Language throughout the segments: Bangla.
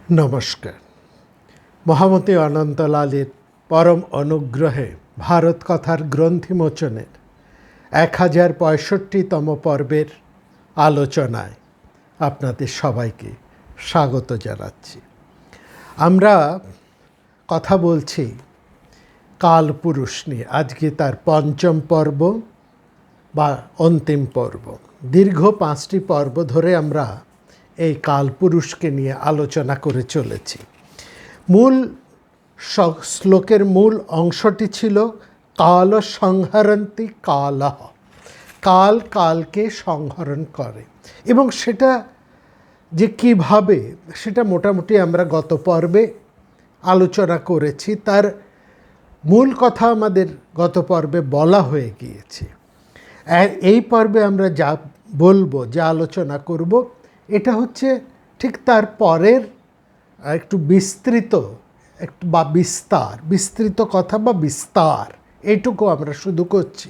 নমস্কার। মহামতি অনন্তলালের পরম অনুগ্রহে ভারত কথার গ্রন্থিমোচনের 1065তম পর্বের আলোচনায় আপনাদের সবাইকে স্বাগত জানাচ্ছি। আমরা কথা বলছি কালপুরুষ নিয়ে। আজকে তার পঞ্চম পর্ব বা অন্তিম পর্ব। দীর্ঘ 5টি পর্ব ধরে আমরা এই কালপুরুষকে নিয়ে আলোচনা করে চলেছি। মূল শ্লোকের মূল অংশটি ছিল কাল সংহরন্তি কালঃ, কাল কালকে সংহরণ করে। এবং সেটা যে কিভাবে, সেটা মোটামুটি আমরা গত পর্বে আলোচনা করেছি। তার মূল কথা আমাদের গত পর্বে বলা হয়ে গিয়েছে। এই পর্বে আমরা যা বলবো, যা আলোচনা করব, এটা হচ্ছে ঠিক তার পরের একটু বিস্তৃত বা বিস্তৃত কথা বা বিস্তার, এইটুকু আমরা শুধু করছি।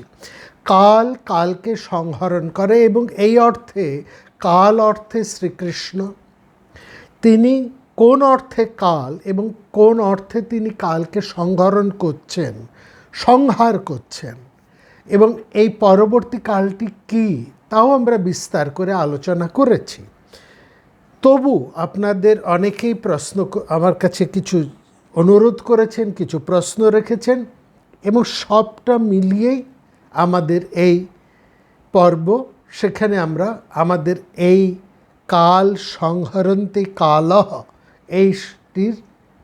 কাল কালকে সংহরণ করে, এবং এই অর্থে কাল অর্থে শ্রীকৃষ্ণ। তিনি কোন অর্থে কাল এবং কোন অর্থে তিনি কালকে সংহরণ করছেন, সংহার করছেন, এবং এই পরবর্তী কালটি কী, তাও আমরা বিস্তার করে আলোচনা করেছি। তবু আপনাদের অনেকেই আমার কাছে কিছু অনুরোধ করেছেন, কিছু প্রশ্ন রেখেছেন, এবং সবটা মিলিয়েই আমাদের এই পর্ব। সেখানে আমরা আমাদের এই কাল সংহরন্তি কালঃ এইটির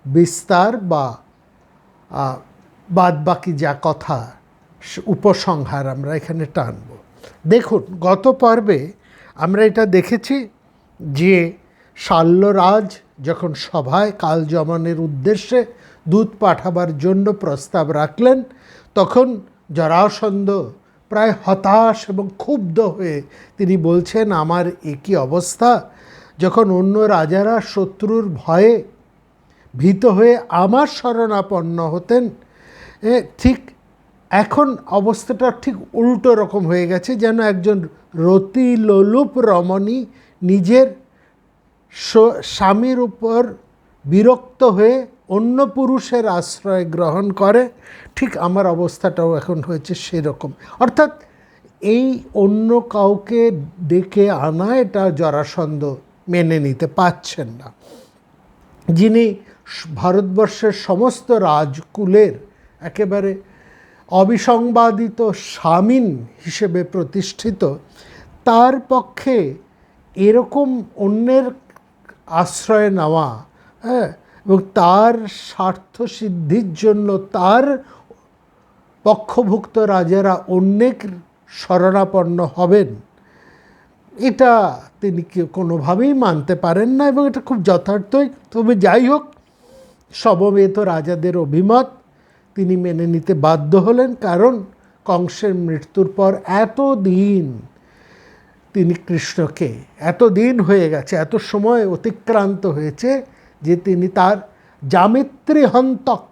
বিস্তার বা বাদবাকি যা কথা, উপসংহার আমরা এখানে টানব। দেখুন, গত পর্বে আমরা এটা দেখেছি যে শাল্যরাজ যখন সভায় কালযমনের উদ্দেশ্যে দূত পাঠাবার জন্য প্রস্তাব রাখলেন, তখন জরাসন্ধ প্রায় হতাশ এবং ক্ষুব্ধ হয়ে তিনি বলছেন, আমার একই অবস্থা। যখন অন্য রাজারা শত্রুর ভয়ে ভীত হয়ে আমার শরণাপন্ন হতেন, ঠিক এখন অবস্থাটা ঠিক উল্টো রকম হয়ে গেছে। যেন একজন রতিলোলুপ রমণী নিজের স্বামীর উপর বিরক্ত হয়ে অন্য পুরুষের আশ্রয় গ্রহণ করে, ঠিক আমার অবস্থাটাও এখন হয়েছে সেরকম। অর্থাৎ এই অন্য কাউকে ডেকে আনা, এটা জরাসন্ধ মেনে নিতে পারছেন না। যিনি ভারতবর্ষের সমস্ত রাজকুলের একেবারে অবিসংবাদিত স্বামীন হিসেবে প্রতিষ্ঠিত, তার পক্ষে এরকম অন্যের আশ্রয় নেওয়া, এবং তার স্বার্থ সিদ্ধির জন্য তার পক্ষভুক্ত রাজারা অন্যের শরণাপন্ন হবেন, এটা তিনি কোনোভাবেই মানতে পারেন না, এবং এটা খুব যথার্থই। তবে যাই হোক, সমবেত রাজাদের অভিমত তিনি মেনে নিতে বাধ্য হলেন, কারণ কংসের মৃত্যুর পর এতদিন তিনি কৃষ্ণকে, এতদিন হয়ে গেছে, এত সময় অতিক্রান্ত হয়েছে যে তিনি তার জামিত্রীহন্তক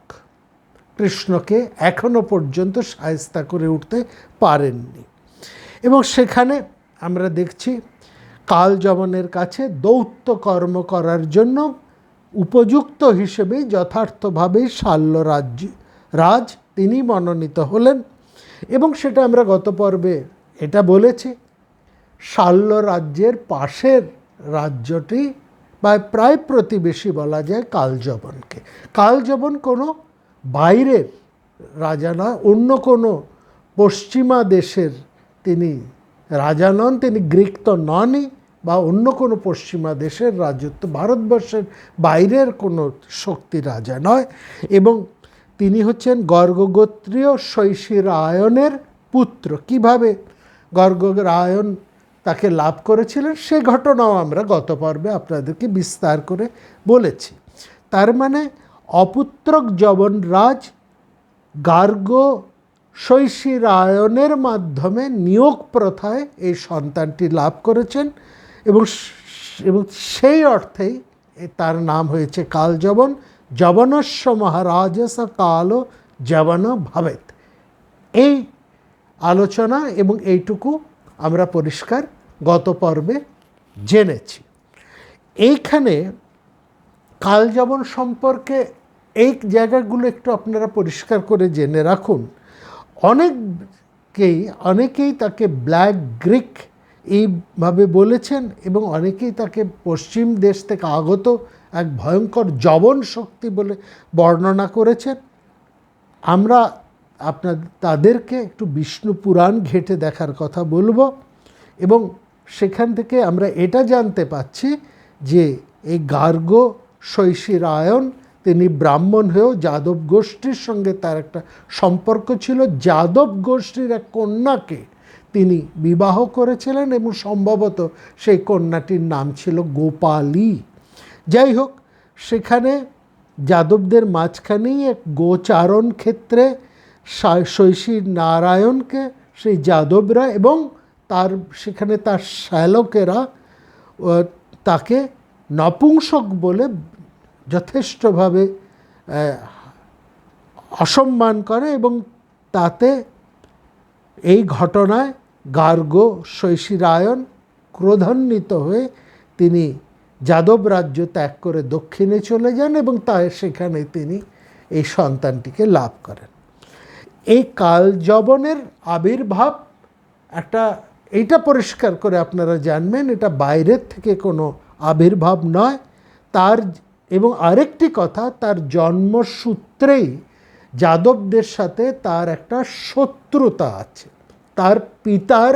কৃষ্ণকে এখনো পর্যন্ত শায়েস্তা করে উঠতে পারেননি। এবং সেখানে আমরা দেখছি কালযমনের কাছে দৌত্য কর্ম করার জন্য উপযুক্ত হিসেবেই যথার্থভাবেই রাজ তিনি মনোনীত হলেন। এবং সেটা আমরা গত পর্বে এটা বলেছি, শাল্য রাজ্যের পাশের রাজ্যটি বা প্রায় প্রতিবেশী বলা যায় কালযবনকে। কালযবন কোনো বাইরের রাজা নয়, অন্য কোনো পশ্চিমা দেশের তিনি রাজা নন, তিনি গ্রিক তো ননই, বা অন্য কোনো পশ্চিমা দেশের রাজত্ব, ভারতবর্ষের বাইরের কোনো শক্তি রাজা নয়। এবং তিনি হচ্ছেন গর্গগোত্রীয় শৈশিরায়নের পুত্র। কিভাবে গর্গরায়ন তাকে লাভ করেছিলেন সে ঘটনাও আমরা গত পর্বে আপনাদেরকে বিস্তার করে বলেছি। তার মানে অপুত্রক যবনরাজ গার্গ শৈশিরায়নের মাধ্যমে নিয়োগ প্রথায় এই সন্তানটি লাভ করেছেন, এবং সেই অর্থেই তার নাম হয়েছে কালযবন। যবনস্য মহারাজস কাল যবন ভবেত। এই আলোচনা এবং এইটুকু আমরা পরিষ্কার গত পর্বে জেনেছি। এইখানে কালযবন সম্পর্কে এই জায়গাগুলো একটু আপনারা পরিষ্কার করে জেনে রাখুন। অনেকেই তাকে ব্ল্যাক গ্রিক এইভাবে বলেছেন এবং অনেকেই তাকে পশ্চিম দেশ থেকে আগত এক ভয়ঙ্কর যবন শক্তি বলে বর্ণনা করেছেন। আমরা তাদেরকে একটু বিষ্ণু পুরাণ ঘেঁটে দেখার কথা বলবো এবং সেখান থেকে আমরা এটা জানতে পাচ্ছি যে এই গার্গ শৈশিরায়ণ তিনি ব্রাহ্মণ হয়েও যাদব গোষ্ঠীর সঙ্গে তার একটা সম্পর্ক ছিল। যাদব গোষ্ঠীর এক কন্যাকে তিনি বিবাহ করেছিলেন এবং সম্ভবত সেই কন্যাটির নাম ছিল গোপালী। যাই হোক, সেখানে যাদবদের মাঝখানেই এক গোচারণ ক্ষেত্রে শৈশী নারায়ণকে সেই যাদবরা এবং সেখানে তার শ্যালকেরা তাকে নপুংসক বলে যথেষ্টভাবে অসম্মান করে এবং তাতে এই ঘটনায় গার্গ শৈশিরায়ণ ক্রোধান্বিত হয়ে তিনি যাদব রাজ্য ত্যাগ করে দক্ষিণে চলে যান এবং সেখানে তিনি এই সন্তানটিকে লাভ করেন। এই কালযবনের আবির্ভাব এইটা পরিষ্কার করে আপনারা জানবেন, এটা বাইরের থেকে কোনো আবির্ভাব নয়। এবং আরেকটি কথা, তার জন্মসূত্রেই যাদবদের সাথে তার একটা শত্রুতা আছে তার পিতার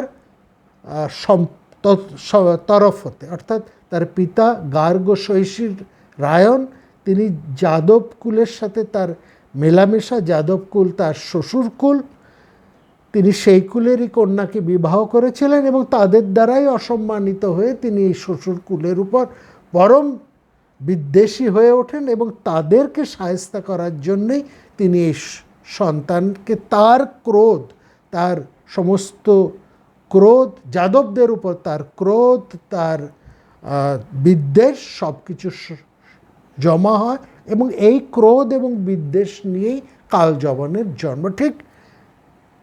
তরফ হতে, অর্থাৎ তার পিতা গার্গ শৈশীর রায়ণ তিনি যাদব কুলের সাথে তার মেলামেশা, যাদব কুল তার শ্বশুরকুল, তিনি সেই কুলেরই কন্যাকে বিবাহ করেছিলেন এবং তাদের দ্বারাই অসম্মানিত হয়ে তিনি এই শ্বশুরকুলের উপর পরম বিদ্বেষী হয়ে ওঠেন এবং তাদেরকে শায়েস্তা করার জন্যেই তিনি এই সন্তানকে তার সমস্ত ক্রোধ, যাদবদের উপর তার ক্রোধ, তার বিদ্বেষ সব কিছু জমা হয় এবং এই ক্রোধ এবং বিদ্বেষ নিয়েই কালযবনের জন্ম। ঠিক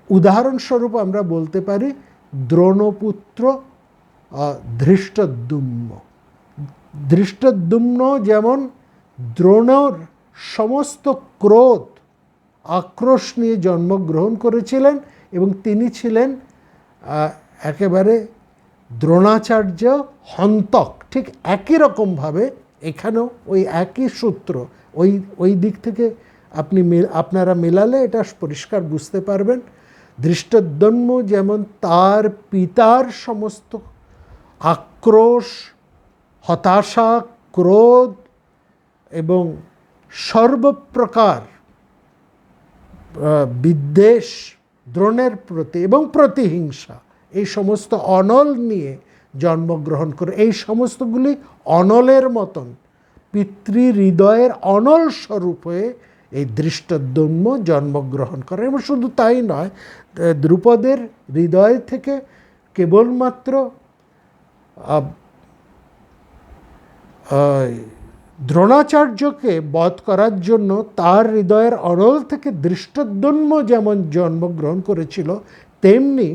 উদাহরণস্বরূপ আমরা বলতে পারি দ্রোণপুত্র ধৃষ্টদ্যুম্ন। ধৃষ্টদ্যুম্ন যেমন দ্রোণর সমস্ত ক্রোধ আক্রোশ নিয়ে জন্মগ্রহণ করেছিলেন এবং তিনি ছিলেন একেবারে দ্রোণাচার্য হন্তক। ঠিক একই রকমভাবে এখানেও ওই একই সূত্র, ওই দিক থেকে আপনারা মেলালে এটা পরিষ্কার বুঝতে পারবেন। ধৃষ্টদ্যুম্ন যেমন তার পিতার সমস্ত আক্রোশ, হতাশা, ক্রোধ এবং সর্বপ্রকার বিদ্বেষ দ্রোণের প্রতি এবং প্রতিহিংসা, এই সমস্ত অনল নিয়ে জন্মগ্রহণ করে। এই সমস্তগুলি অনলের মতন পিতৃ হৃদয়ের অনল স্বরূপ হয়ে এই ধৃষ্টদ্যুম্ন জন্মগ্রহণ করে। এবং শুধু তাই নয়, দ্রুপদের হৃদয় থেকে কেবলমাত্র দ্রোণাচার্যকে বধ করার জন্য তার হৃদয়ের অনল থেকে ধৃষ্টদ্যুম্ন যেমন জন্মগ্রহণ করেছিল, তেমনি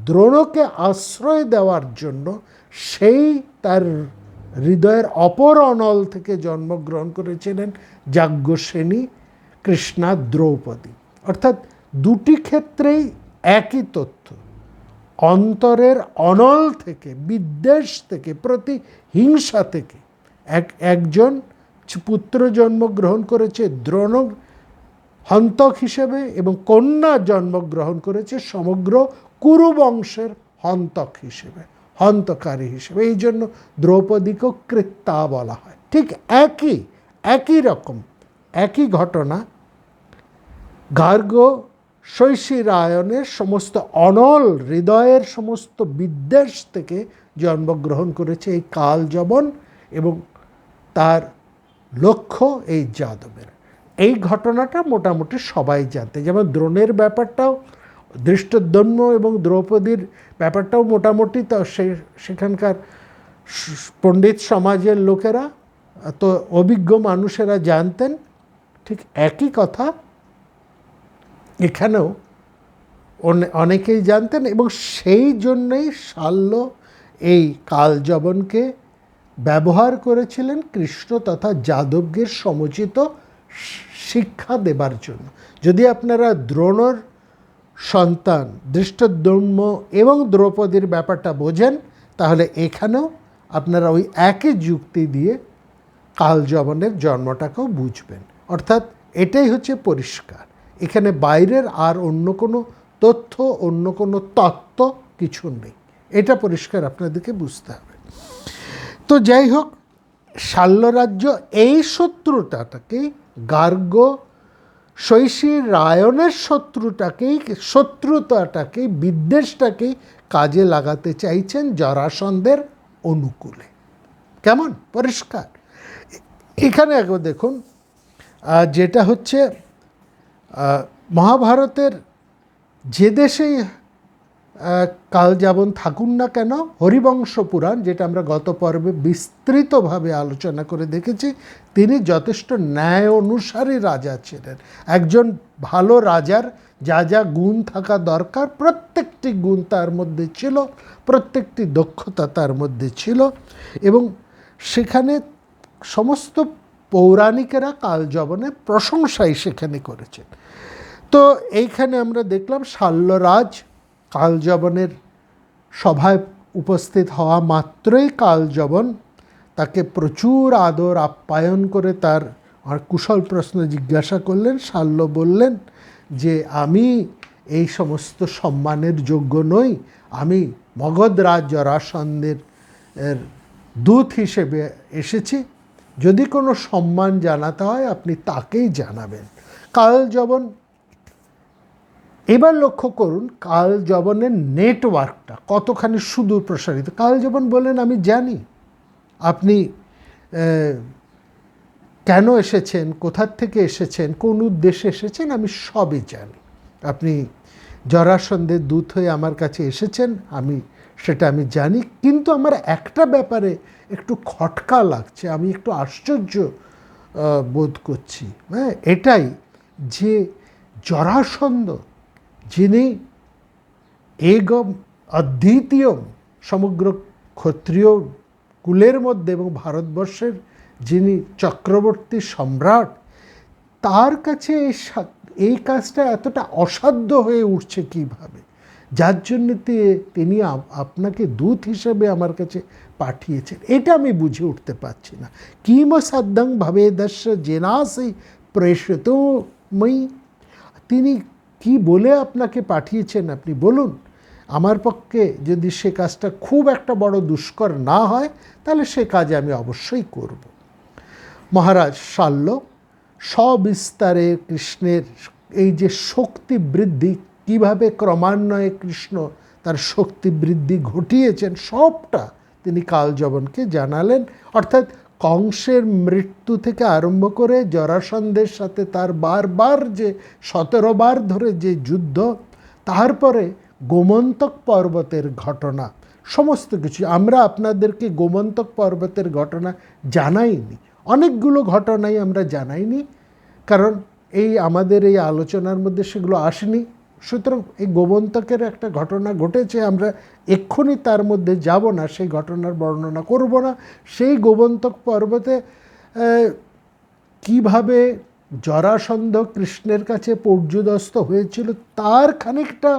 দ্রোণকে আশ্রয় দেওয়ার জন্য সেই তার হৃদয়ের অপর অনল থেকে জন্মগ্রহণ করেছিলেন যাজ্ঞসেনী কৃষ্ণা দ্রৌপদী। অর্থাৎ দুটি ক্ষেত্রেই একই তথ্য, অন্তরের অনল থেকে, বিদ্বেষ থেকে, প্রতিহিংসা থেকে একজন পুত্র জন্মগ্রহণ করেছে দ্রোণ হন্তক হিসেবে এবং কন্যা জন্মগ্রহণ করেছে সমগ্র কুরু বংশের হন্তকারী হিসেবে। এই জন্য দ্রৌপদীকে কৃত্যা বলা হয়। ঠিক একই রকম একই ঘটনা গার্গ শৈশিরায়ণের সমস্ত অনল হৃদয়ের সমস্ত বিদ্বেষ থেকে জন্মগ্রহণ করেছে এই কালযবন এবং তার লক্ষ্য এই যাদবের। এই ঘটনাটা মোটামুটি সবাই জানতে, যেমন দ্রোণের ব্যাপারটাও, ধৃষ্টদ্যুম্ন এবং দ্রৌপদীর ব্যাপারটাও মোটামুটি তো সেখানকার পণ্ডিত সমাজের লোকেরা, তো অভিজ্ঞ মানুষেরা জানতেন। ঠিক একই কথা এখানেও অনেকেই জানতেন এবং সেই জন্যই শাল্য এই কালযবনকে ব্যবহার করেছিলেন কৃষ্ণ তথা যাদবকে সমুচিত শিক্ষা দেবার জন্য। যদি আপনারা দ্রোণর সন্তান ধৃষ্টদ্যুম্ন এবং দ্রৌপদীর ব্যাপারটা বোঝেন, তাহলে এখানেও আপনারা ওই একই যুক্তি দিয়ে কালযবনের জন্মটাকেও বুঝবেন। অর্থাৎ এটাই হচ্ছে পরিষ্কার, এখানে বাইরের আর অন্য কোনো তথ্য, অন্য কোনো তত্ত্ব কিছু নেই। এটা পরিষ্কার আপনাদেরকে বুঝতে হবে। তো যাই হোক, শাল্যরাজ্য এই শত্রুতাটাকেই গার্গ শৈশী রায়নের শত্রুতাটাকেই বিদ্বেষটাকেই কাজে লাগাতে চাইছেন জরাসন্ধের অনুকূলে। কেমন পরিষ্কার? এখানে একবার দেখুন, যেটা হচ্ছে মহাভারতের যে দেশেই কালযাপন থাকুন না কেন, হরিবংশ পুরাণ, যেটা আমরা গত পর্বে বিস্তৃতভাবে আলোচনা করে দেখেছি, তিনি যথেষ্ট ন্যায় অনুসারী রাজা ছিলেন। একজন ভালো রাজার যা যা গুণ থাকা দরকার প্রত্যেকটি গুণ তার মধ্যে ছিল, প্রত্যেকটি দক্ষতা তার মধ্যে ছিল, এবং সেখানে সমস্ত পৌরাণিকেরা কালযবনের প্রশংসাই সেখানে করেছেন। তো এইখানে আমরা দেখলাম শাল্যরাজ কালযবনের সভায় উপস্থিত হওয়া মাত্রই কালযবন তাকে প্রচুর আদর আপ্যায়ন করে তার আর কুশল প্রশ্ন জিজ্ঞাসা করলেন। শাল্য বললেন যে আমি এই সমস্ত সম্মানের যোগ্য নই, আমি মগধরাজ জরাসন্ধের দূত হিসেবে এসেছি, যদি কোনো সম্মান জানাতে হয় আপনি তাকেই জানাবেন। কালযবন, এবার লক্ষ্য করুন কালযবনের নেটওয়ার্কটা কতখানি সুদূর প্রসারিত। কালযবন বলেন আমি জানি আপনি কেন এসেছেন, কোথার থেকে এসেছেন, কোন উদ্দেশ্যে এসেছেন, আমি সবই জানি। আপনি জরাসন্ধের দূত হয়ে আমার কাছে এসেছেন, সেটা আমি জানি, কিন্তু আমার একটা ব্যাপারে একটু খটকা লাগছে, আমি একটু আশ্চর্য বোধ করছি। হ্যাঁ, এটাই যে জরাসন্ধ, যিনি এগম অদ্বিতীয় সমগ্র ক্ষত্রিয় কুলের মধ্যে এবং ভারতবর্ষের যিনি চক্রবর্তী সম্রাট, তার কাছে এই কাজটা এতটা অসাধ্য হয়ে উঠছে কিভাবে, যার জন্য তিনি আপনাকে দূত হিসেবে আমার কাছে পাঠিয়েছেন, এটা আমি বুঝে উঠতে পারছি না। কিম সাধ্যং ভবেদস্য জেনাসি প্রেষিত মই, তিনি কি বলে আপনাকে পাঠিয়েছেন আপনি বলুন। আমার পক্ষে যদি সে কাজটা খুব একটা বড় দুষ্কর না হয় তাহলে সে কাজে আমি অবশ্যই করব। মহারাজ শাল্য সবিস্তারে কৃষ্ণের এই যে শক্তি বৃদ্ধি, কিভাবে ক্রমান্বয়ে কৃষ্ণ তার শক্তি বৃদ্ধি ঘটিয়েছেন, সবটা তিনি কালযবনকে জানালেন। অর্থাৎ কংসের মৃত্যু থেকে আরম্ভ করে জরাসন্ধের সাথে তার বারবার যে 17 বার ধরে যে যুদ্ধ, তারপরে গোমন্তক পর্বতের ঘটনা, সমস্ত কিছু আমরা আপনাদেরকে গোমন্তক পর্বতের ঘটনা জানাইনি, অনেকগুলো ঘটনাই আমরা জানাইনি, কারণ আমাদের এই আলোচনার মধ্যে সেগুলো আসেনি। সুতরাং এই গোমন্তকের একটা ঘটনা ঘটেছে, আমরা এক্ষুনি তার মধ্যে যাব না, সেই ঘটনার বর্ণনা করব না। সেই গোমন্তক পর্বতে কিভাবে জরাসন্ধ কৃষ্ণের কাছে পর্যুদস্ত হয়েছিল তার খানিকটা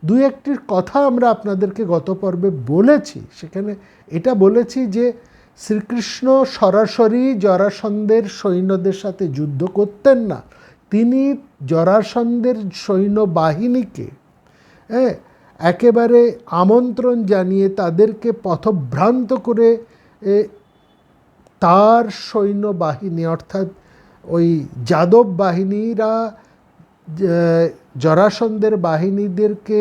দু একটির কথা আমরা আপনাদেরকে গত পর্বে বলেছি। সেখানে এটা বলেছি যে শ্রীকৃষ্ণ সরাসরি জরাসন্ধের সৈন্যদের সাথে যুদ্ধ করতেন না, তিনি জরাসন্ধের সৈন্যবাহিনীকে একেবারে আমন্ত্রণ জানিয়ে তাদেরকে পথভ্রান্ত করে তার সৈন্যবাহিনী অর্থাৎ ওই যাদব বাহিনীরা জরাসন্ধের বাহিনীদেরকে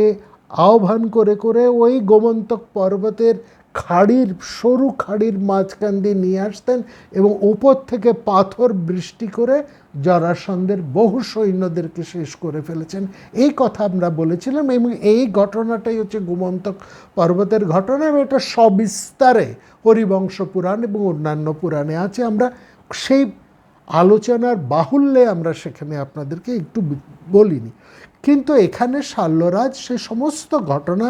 আহ্বান করে করে ওই গোমন্তক পর্বতের খাড়ির, সরু খাড়ির মাঝখান দিয়ে নিয়ে আসতেন এবং উপর থেকে পাথর বৃষ্টি করে জরাসন্ধের বহু সৈন্যদেরকে শেষ করে ফেলেছেন। এই কথা আমরা বলেছিলাম এবং এই ঘটনাটাই হচ্ছে গোমন্তক পর্বতের ঘটনা, এবং এটা সবিস্তারে হরিবংশ পুরাণ এবং অন্যান্য পুরাণে আছে। আমরা সেই আলোচনার বাহুল্যে আমরা সেখানে আপনাদেরকে একটু বলিনি, কিন্তু এখানে শাল্যরাজ সে সমস্ত ঘটনা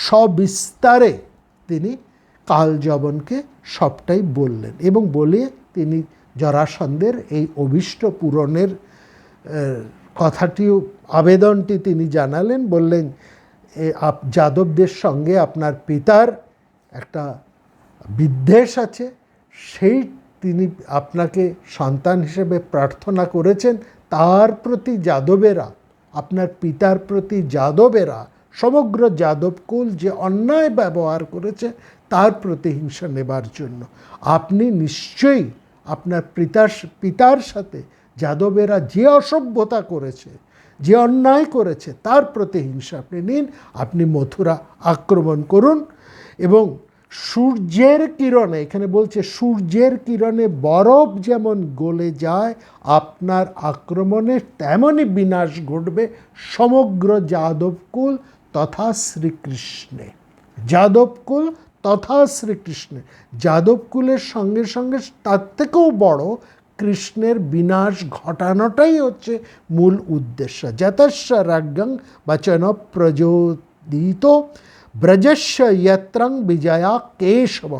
সবিস্তারে তিনি কালযবনকে সবটাই বললেন এবং বলে তিনি জরাসন্ধের এই অভীষ্ট পূরণের কথাটিও আবেদনটি তিনি জানালেন। বললেন যাদবদের সঙ্গে আপনার পিতার একটা বিদ্বেষ আছে, সেই তিনি আপনাকে সন্তান হিসেবে প্রার্থনা করেছেন, তার প্রতি যাদবেরা, আপনার পিতার প্রতি যাদবেরা, সমগ্র যাদবকুল যে অন্যায় ব্যবহার করেছে তার প্রতিহিংসা নেবার জন্য আপনি নিশ্চয়ই আপনার পিতার সাথে যাদবেরা যে অসভ্যতা করেছে, যে অন্যায় করেছে তার প্রতিহিংসা আপনি নিন, আপনি মথুরা আক্রমণ করুন এবং সূর্যের কিরণে, এখানে বলছে সূর্যের কিরণে বরফ যেমন গলে যায় আপনার আক্রমণে তেমনই বিনাশ ঘটবে সমগ্র যাদবকুল তথা শ্রীকৃষ্ণে। যাদবকুল তথা শ্রীকৃষ্ণে, যাদবকুলের সঙ্গে সঙ্গে তার থেকেও বড় কৃষ্ণের বিনাশ ঘটানোটাই হচ্ছে মূল উদ্দেশ্য। যতস্য রাজ্ঞং বচন প্রযোদিত ব্রজস্য ইয়ত্রং বিজয়া কেশব,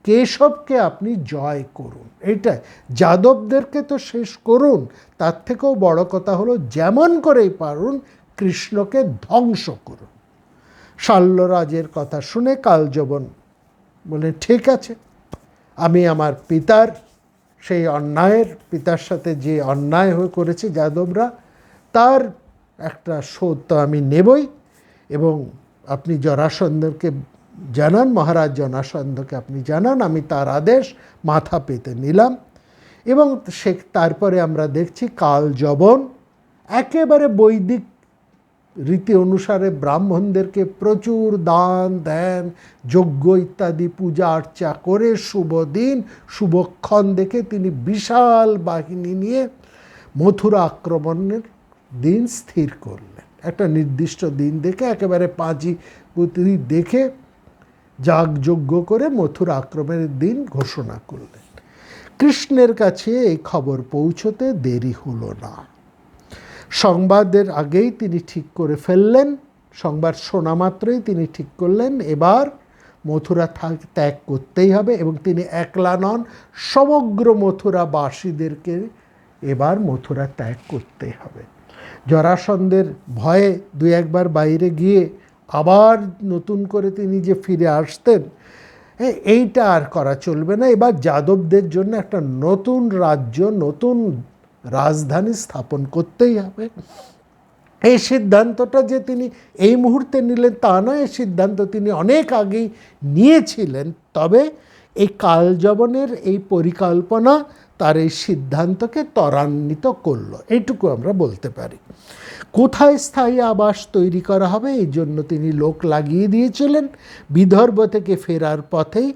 কেশবকে আপনি জয় করুন। এইটাই, যাদবদেরকে তো শেষ করুন, তার থেকেও বড় কথা হলো যেমন করেই পারুন কৃষ্ণকে ধ্বংস করুন। শাল্যরাজের কথা শুনে কালযবন বলে ঠিক আছে, আমি আমার পিতার সেই অন্যায়ের, পিতার সাথে যে অন্যায় হয়ে করেছে যাদবরা, তার একটা শোধ তো আমি নেবই। এবং আপনি জরাসন্ধকে জানান, মহারাজ জরাসন্ধকে আপনি জানান, আমি তার আদেশ মাথা পেতে নিলাম। এবং তারপরে আমরা দেখছি কালযবন একেবারে বৈদিক রীতি অনুসারে ব্রাহ্মণদেরকে প্রচুর দান ধ্যান যজ্ঞ ইত্যাদি পূজা আর্চা করে শুভ দিন শুভক্ষণ দেখে তিনি বিশাল বাহিনী নিয়ে মথুরা আক্রমণের দিন স্থির করলেন। একটা নির্দিষ্ট দিন দেখে একেবারে পাঁজি পুঁতি দেখে যাগযজ্ঞ করে মথুরা আক্রমণের দিন ঘোষণা করলেন। কৃষ্ণের কাছে এই খবর পৌঁছতে দেরি হলো না। সংবাদের আগেই তিনি ঠিক করে ফেললেন, সংবাদ শোনা মাত্রই তিনি ঠিক করলেন এবার মথুরা ত্যাগ করতেই হবে। এবং তিনি একলা নন, সমগ্র মথুরাবাসীদেরকে এবার মথুরা ত্যাগ করতেই হবে। জরাসন্ধের ভয়ে দুই একবার বাইরে গিয়ে আবার নতুন করে তিনি যে ফিরে আসতেন, এইটা আর করা চলবে না। এবার যাদবদের জন্য একটা নতুন রাজ্য, নতুন রাজধানী স্থাপন করতেই হবে। এই সিদ্ধান্তটা যে তিনি এই মুহূর্তে নিলেন তা নয়, এই সিদ্ধান্ত তিনি অনেক আগেই নিয়েছিলেন। তবে এই কালযবনের এই পরিকল্পনা তার এই সিদ্ধান্তকে ত্বরান্বিত করলো, এইটুকু আমরা বলতে পারি। কোথায় স্থায়ী আবাস তৈরি করা হবে এই জন্য তিনি লোক লাগিয়ে দিয়েছিলেন। বিদর্ভ থেকে ফেরার পথেই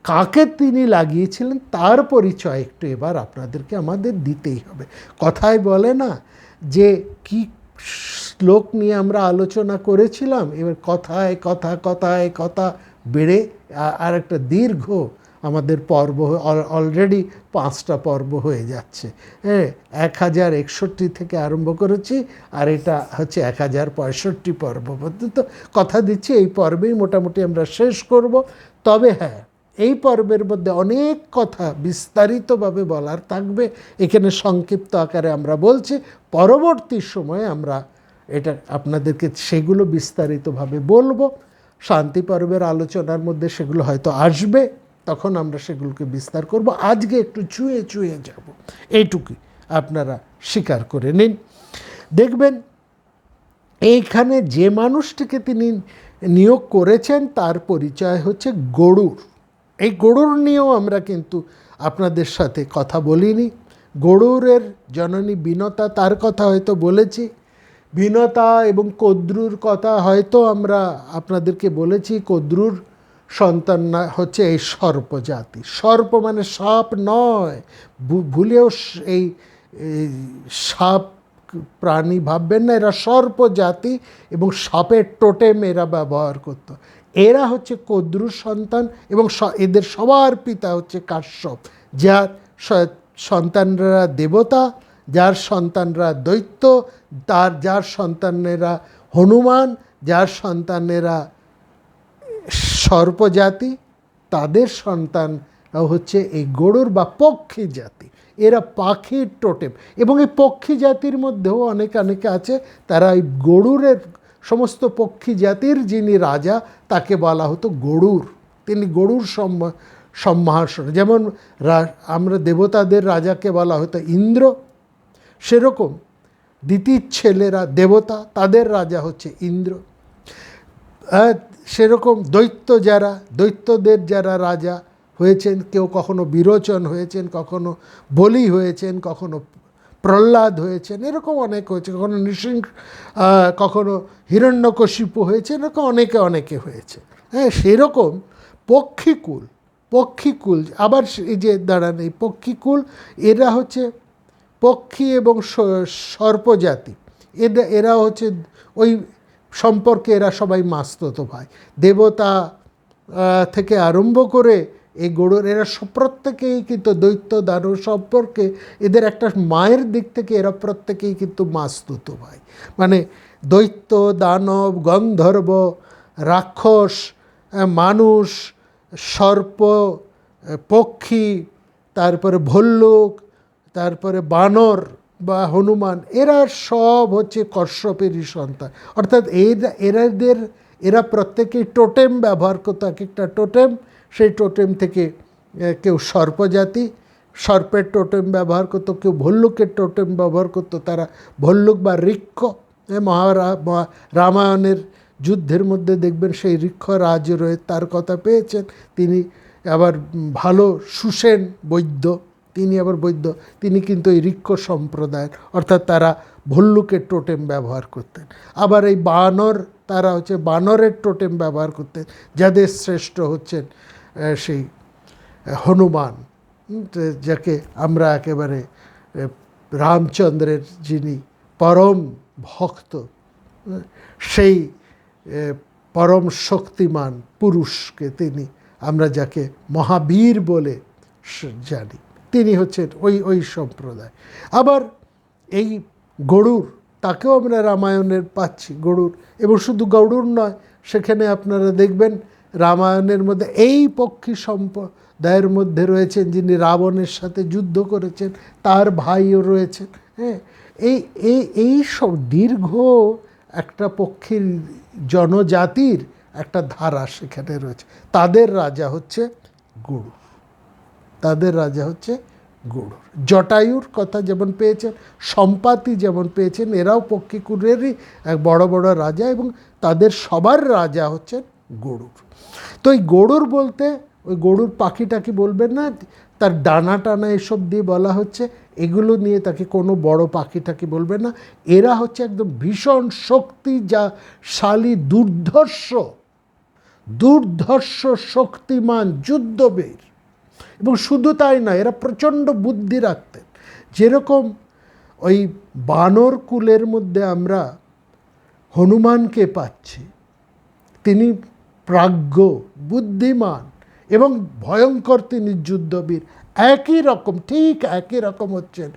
কাকে তিনি লাগিয়েছিলেন তার পরিচয় একটু এবার আপনাদেরকে আমাদের দিতেই হবে। কথায় বলে না যে কি শ্লোক নিয়ে আমরা আলোচনা করেছিলাম, এবার কথায় কথা কথায় কথা বেড়ে আর একটা দীর্ঘ আমাদের পর্ব অলরেডি 5টা পর্ব হয়ে যাচ্ছে। 1061 থেকে আরম্ভ করেছি আর এটা হচ্ছে 1065 পর্ব পর্যন্ত। কথা দিচ্ছি এই পর্বেই মোটামুটি আমরা শেষ করব। তবে হ্যাঁ, এই পর্বের মধ্যে অনেক কথা বিস্তারিতভাবে বলার থাকবে, এখানে সংক্ষিপ্ত আকারে আমরা বলছি। পরবর্তী সময়ে আমরা এটা আপনাদেরকে সেগুলো বিস্তারিতভাবে বলবো। শান্তি পর্বের আলোচনার মধ্যে সেগুলো হয়তো আসবে, তখন আমরা সেগুলোকে বিস্তার করব। আজকে একটু ছুঁয়ে ছুঁয়ে যাব, এইটুকুই আপনারা স্বীকার করে নিন। দেখবেন এইখানে যে মানুষটিকে তিনি নিয়োগ করেছেন তার পরিচয় হচ্ছে গরুড়। এই গরুড় নিয়েও আমরা কিন্তু আপনাদের সাথে কথা বলিনি। গরুড়ের জননী বিনতা, তার কথা হয়তো বলেছি। বিনতা এবং কদ্রুর কথা হয়তো আমরা আপনাদেরকে বলেছি। কদ্রুর সন্তান না হচ্ছে এই সর্প জাতি। সর্প মানে সাপ নয়, ভুলেও এই সাপ প্রাণী ভাববেন না, এরা সর্প জাতি এবং সাপের টোটেম এরা ব্যবহার করত। এরা হচ্ছে কদ্রুর সন্তান এবং এদের সবার পিতা হচ্ছে কাশ্যপ, যার সন্তানরা দেবতা, যার সন্তানরা দৈত্য, যার সন্তানেরা হনুমান, যার সন্তানেরা সর্পজাতি তাদের সন্তান হচ্ছে এই গরুর বা পক্ষী জাতি। এরা পাখির টোটেম, এবং এই পক্ষী জাতির মধ্যেও অনেকে আছে, তারা এই গরুরের সমস্ত পক্ষী জাতির যিনি রাজা তাকে বলা হতো গরুর। তিনি গরুর সম্মাসন, যেমন আমরা দেবতাদের রাজাকে বলা হতো ইন্দ্র, সেরকম দিতির ছেলেরা দেবতা, তাদের রাজা হচ্ছে ইন্দ্র। সেরকম দৈত্যদের যারা রাজা হয়েছেন, কেউ কখনো বিরোচন হয়েছেন, কখনো বলি হয়েছেন, কখনো প্রহ্লাদ হয়েছেন, এরকম অনেক হয়েছে, কখনো কখনো হিরণ্যকশিপু হয়েছে, এরকম অনেকে হয়েছে। হ্যাঁ, সেরকম পক্ষীকুল আবার এই যে দাঁড়ান, এই পক্ষীকুল এরা হচ্ছে পক্ষী এবং সর্পজাতি, এরা হচ্ছে ওই সম্পর্কে এরা সবাই মাস্ততো ভাই। দেবতা থেকে আরম্ভ করে এই গরুর এরা প্রত্যেকেই কিন্তু দৈত্য দানব সম্পর্কে এদের একটা মায়ের দিক থেকে এরা প্রত্যেকেই কিন্তু মাস্তুতো ভাই। মানে দৈত্য, দানব, গন্ধর্ব, রাক্ষস, মানুষ, সর্প, পক্ষী, তারপরে ভল্লুক, তারপরে বানর বা হনুমান, এরা সব হচ্ছে কশ্যপেরই সন্তান। অর্থাৎ এরা প্রত্যেকেই টোটেম ব্যবহার করতো, এক একটা টোটেম, সেই টোটেম থেকে কেউ সর্পজাতি, সর্পের টোটেম ব্যবহার করতো, কেউ ভল্লুকের টোটেম ব্যবহার করতো, তারা ভল্লুক বা ঋক্ষ। রামায়ণের যুদ্ধের মধ্যে দেখবেন সেই ঋক্ষ রাজ রয়ে তার কথা পেয়েছেন, তিনি আবার ভালো সুসেন বৈদ্য, তিনি কিন্তু এই ঋক্ষ সম্প্রদায়ের, অর্থাৎ তারা ভল্লুকের টোটেম ব্যবহার করতেন। আবার এই বানর, তারা হচ্ছে বানরের টোটেম ব্যবহার করতেন, যাদের শ্রেষ্ঠ হচ্ছেন সেই হনুমান, যাকে আমরা একেবারে রামচন্দ্রের যিনি পরম ভক্ত, সেই পরম শক্তিমান পুরুষকে আমরা যাকে মহাবীর বলে জানি, তিনি হচ্ছেন ওই সম্প্রদায়। আবার এই গরুর, তাকেও আমরা রামায়ণের পাচ্ছি গরুর, এবং শুধু গরুর নয়, সেখানে আপনারা দেখবেন রামায়ণের মধ্যে এই পক্ষী সম্প্রদায়ের মধ্যে রয়েছেন যিনি রাবণের সাথে যুদ্ধ করেছেন, তার ভাইও রয়েছেন। হ্যাঁ, এই সব দীর্ঘ একটা পক্ষীর জনজাতির একটা ধারা সেখানে রয়েছে। তাদের রাজা হচ্ছে গরুর। জটায়ুর কথা যেমন পেয়েছেন, সম্পাতি যেমন পেয়েছেন, এরাও পক্ষীকুলেরই এক বড় বড় রাজা, এবং তাদের সবার রাজা হচ্ছেন গরুর। তো এই গরুর বলতে ওই গরুর পাখিটাকে বলবেন না, তার ডানা টানা এসব দিয়ে বলা হচ্ছে, এগুলো নিয়ে তাকে কোনো বড় পাখিটাকে বলবেন না। এরা হচ্ছে একদম ভীষণ শক্তি, যা শালী, দুর্ধর্ষ শক্তিমান যুদ্ধবীর, এবং শুধু তাই না, এরা প্রচণ্ড বুদ্ধি রাখতেন। যেরকম ওই বানর কুলের মধ্যে আমরা হনুমানকে পাচ্ছি, তিনি প্রাজ্ঞ, বুদ্ধিমান এবং ভয়ঙ্কর, তিনি যুদ্ধবীর, ঠিক একই রকম হচ্ছেন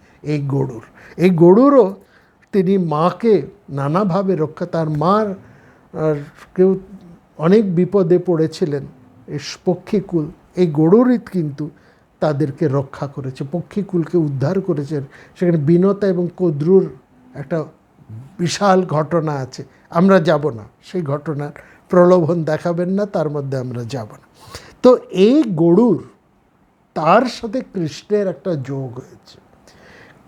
এই গরুরও তিনি মাকে নানাভাবে রক্ষা, তার মার কেউ অনেক বিপদে পড়েছিলেন, এই পক্ষীকুল, এই গরুরই কিন্তু তাদেরকে রক্ষা করেছে, পক্ষীকুলকে উদ্ধার করেছেন। সেখানে বিনতা এবং কদ্রুর একটা বিশাল ঘটনা আছে, আমরা যাব না, সেই ঘটনার প্রলোভন দেখাবেন না, তার মধ্যে আমরা যাব না। তো এই গরুর, তার সাথে কৃষ্ণের একটা যোগ হয়েছে,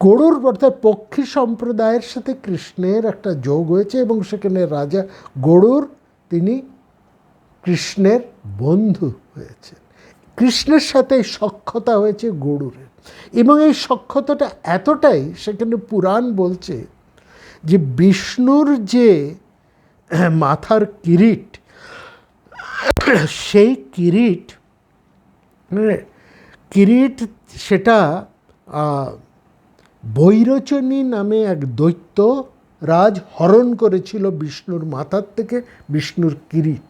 গরুর অর্থাৎ পক্ষী সম্প্রদায়ের সাথে কৃষ্ণের একটা যোগ হয়েছে, এবং সেখানে রাজা গরুর, তিনি কৃষ্ণের বন্ধু হয়েছেন। কৃষ্ণের সাথে সখ্যতা হয়েছে গরুরের, এবং এই সখ্যতাটা এতটাই, সেখানে পুরাণ বলছে যে বিষ্ণুর যে মাথার কিরিট, সেই কিরিট সেটা বৈরোচনী নামে এক দৈত্য রাজ হরণ করেছিল বিষ্ণুর মাথার থেকে বিষ্ণুর কিরিট।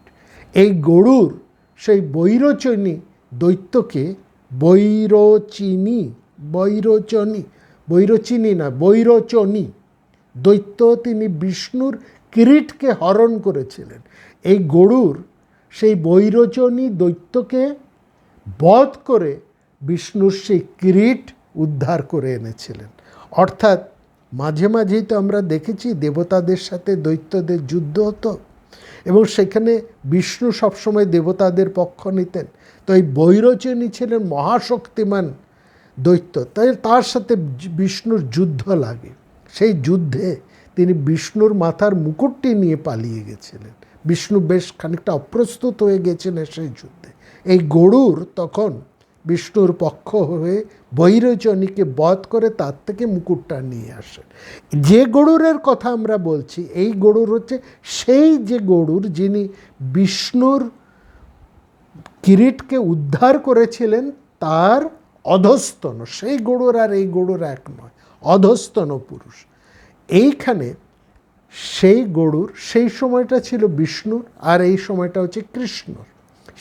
এই গরুর সেই বৈরোচনী দৈত্যকে বৈরোচনী দৈত্য, তিনি বিষ্ণুর কিরিটকে হরণ করেছিলেন। এই গরুর সেই বৈরোচনী দৈত্যকে বধ করে বিষ্ণুর সেই কিরীট উদ্ধার করে এনেছিলেন। অর্থাৎ মাঝে মাঝেই তো আমরা দেখেছি দেবতাদের সাথে দৈত্যদের যুদ্ধ হতো এবং সেখানে বিষ্ণু সবসময় দেবতাদের পক্ষ নিতেন। তো এই বৈরোচনী ছিলেন মহাশক্তিমান দৈত্য, তাই তার সাথে বিষ্ণুর যুদ্ধ লাগে। সেই যুদ্ধে তিনি বিষ্ণুর মাথার মুকুটটি নিয়ে পালিয়ে গেছিলেন। বিষ্ণু বেশ খানিকটা অপ্রস্তুত হয়ে গেছিলেন সেই যুদ্ধে। এই গরুর তখন বিষ্ণুর পক্ষ হয়ে বৈরোচনীকে বধ করে তার থেকে মুকুটটা নিয়ে আসেন। যে গরুরের কথা আমরা বলছি, এই গরুর হচ্ছে সেই যে গরুর যিনি বিষ্ণুর কিরীটকে উদ্ধার করেছিলেন, তার অধস্তন। সেই গরুর আর এই গরুর এক নয়, অধস্তন পুরুষ। এইখানে সেই গরুর সেই সময়টা ছিল বিষ্ণুর আর এই সময়টা হচ্ছে কৃষ্ণর।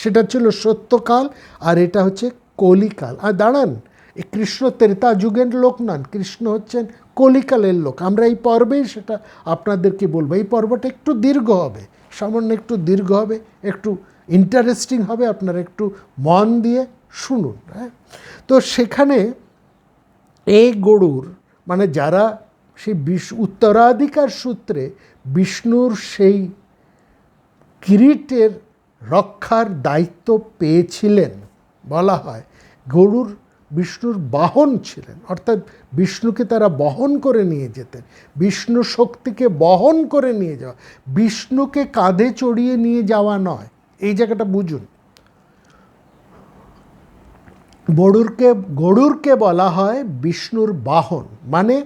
সেটা ছিল সত্যকাল আর এটা হচ্ছে কলিকাল। আর দাঁড়ান, এই কৃষ্ণ ত্রেতা যুগের লোক নন, কৃষ্ণ হচ্ছেন কলিকালের লোক। আমরা এই পর্বেই সেটা আপনাদেরকে বলবো। এই পর্বটা একটু দীর্ঘ হবে, সামান্য একটু দীর্ঘ হবে, একটু ইন্টারেস্টিং হবে, আপনারা একটু মন দিয়ে শুনুন। হ্যাঁ, তো সেখানে এই গরুর মানে যারা সেই উত্তরাধিকার সূত্রে বিষ্ণুর সেই কিরীটের রক্ষার দায়িত্ব পেয়েছিলেন, বলা হয় গরুর বিষ্ণুর বাহন ছিলেন। অর্থাৎ বিষ্ণুকে তারা বহন করে নিয়ে যেতেন, বিষ্ণু শক্তিকে বহন করে নিয়ে যাওয়া, বিষ্ণুকে কাঁধে চড়িয়ে নিয়ে যাওয়া নয়। এই জায়গাটা বুঝুন। গরুরকে বলা হয় বিষ্ণুর বাহন। মানে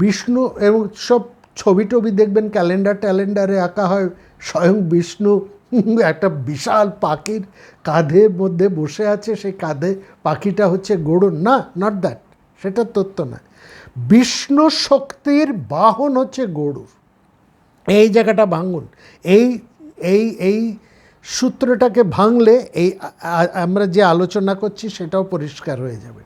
বিষ্ণু, এবং সব ছবি টবি দেখবেন ক্যালেন্ডারে আঁকা হয় স্বয়ং বিষ্ণু একটা বিশাল পাখির কাঁধের মধ্যে বসে আছে, সেই কাঁধে পাখিটা হচ্ছে গরুর। না, নট দ্যাট, সেটা তথ্য না। বিষ্ণু শক্তির বাহন হচ্ছে গরুর। এই জায়গাটা ভাঙুন। এই এই এই সূত্রটাকে ভাঙলে এই আমরা যে আলোচনা করছি সেটাও পরিষ্কার হয়ে যাবে।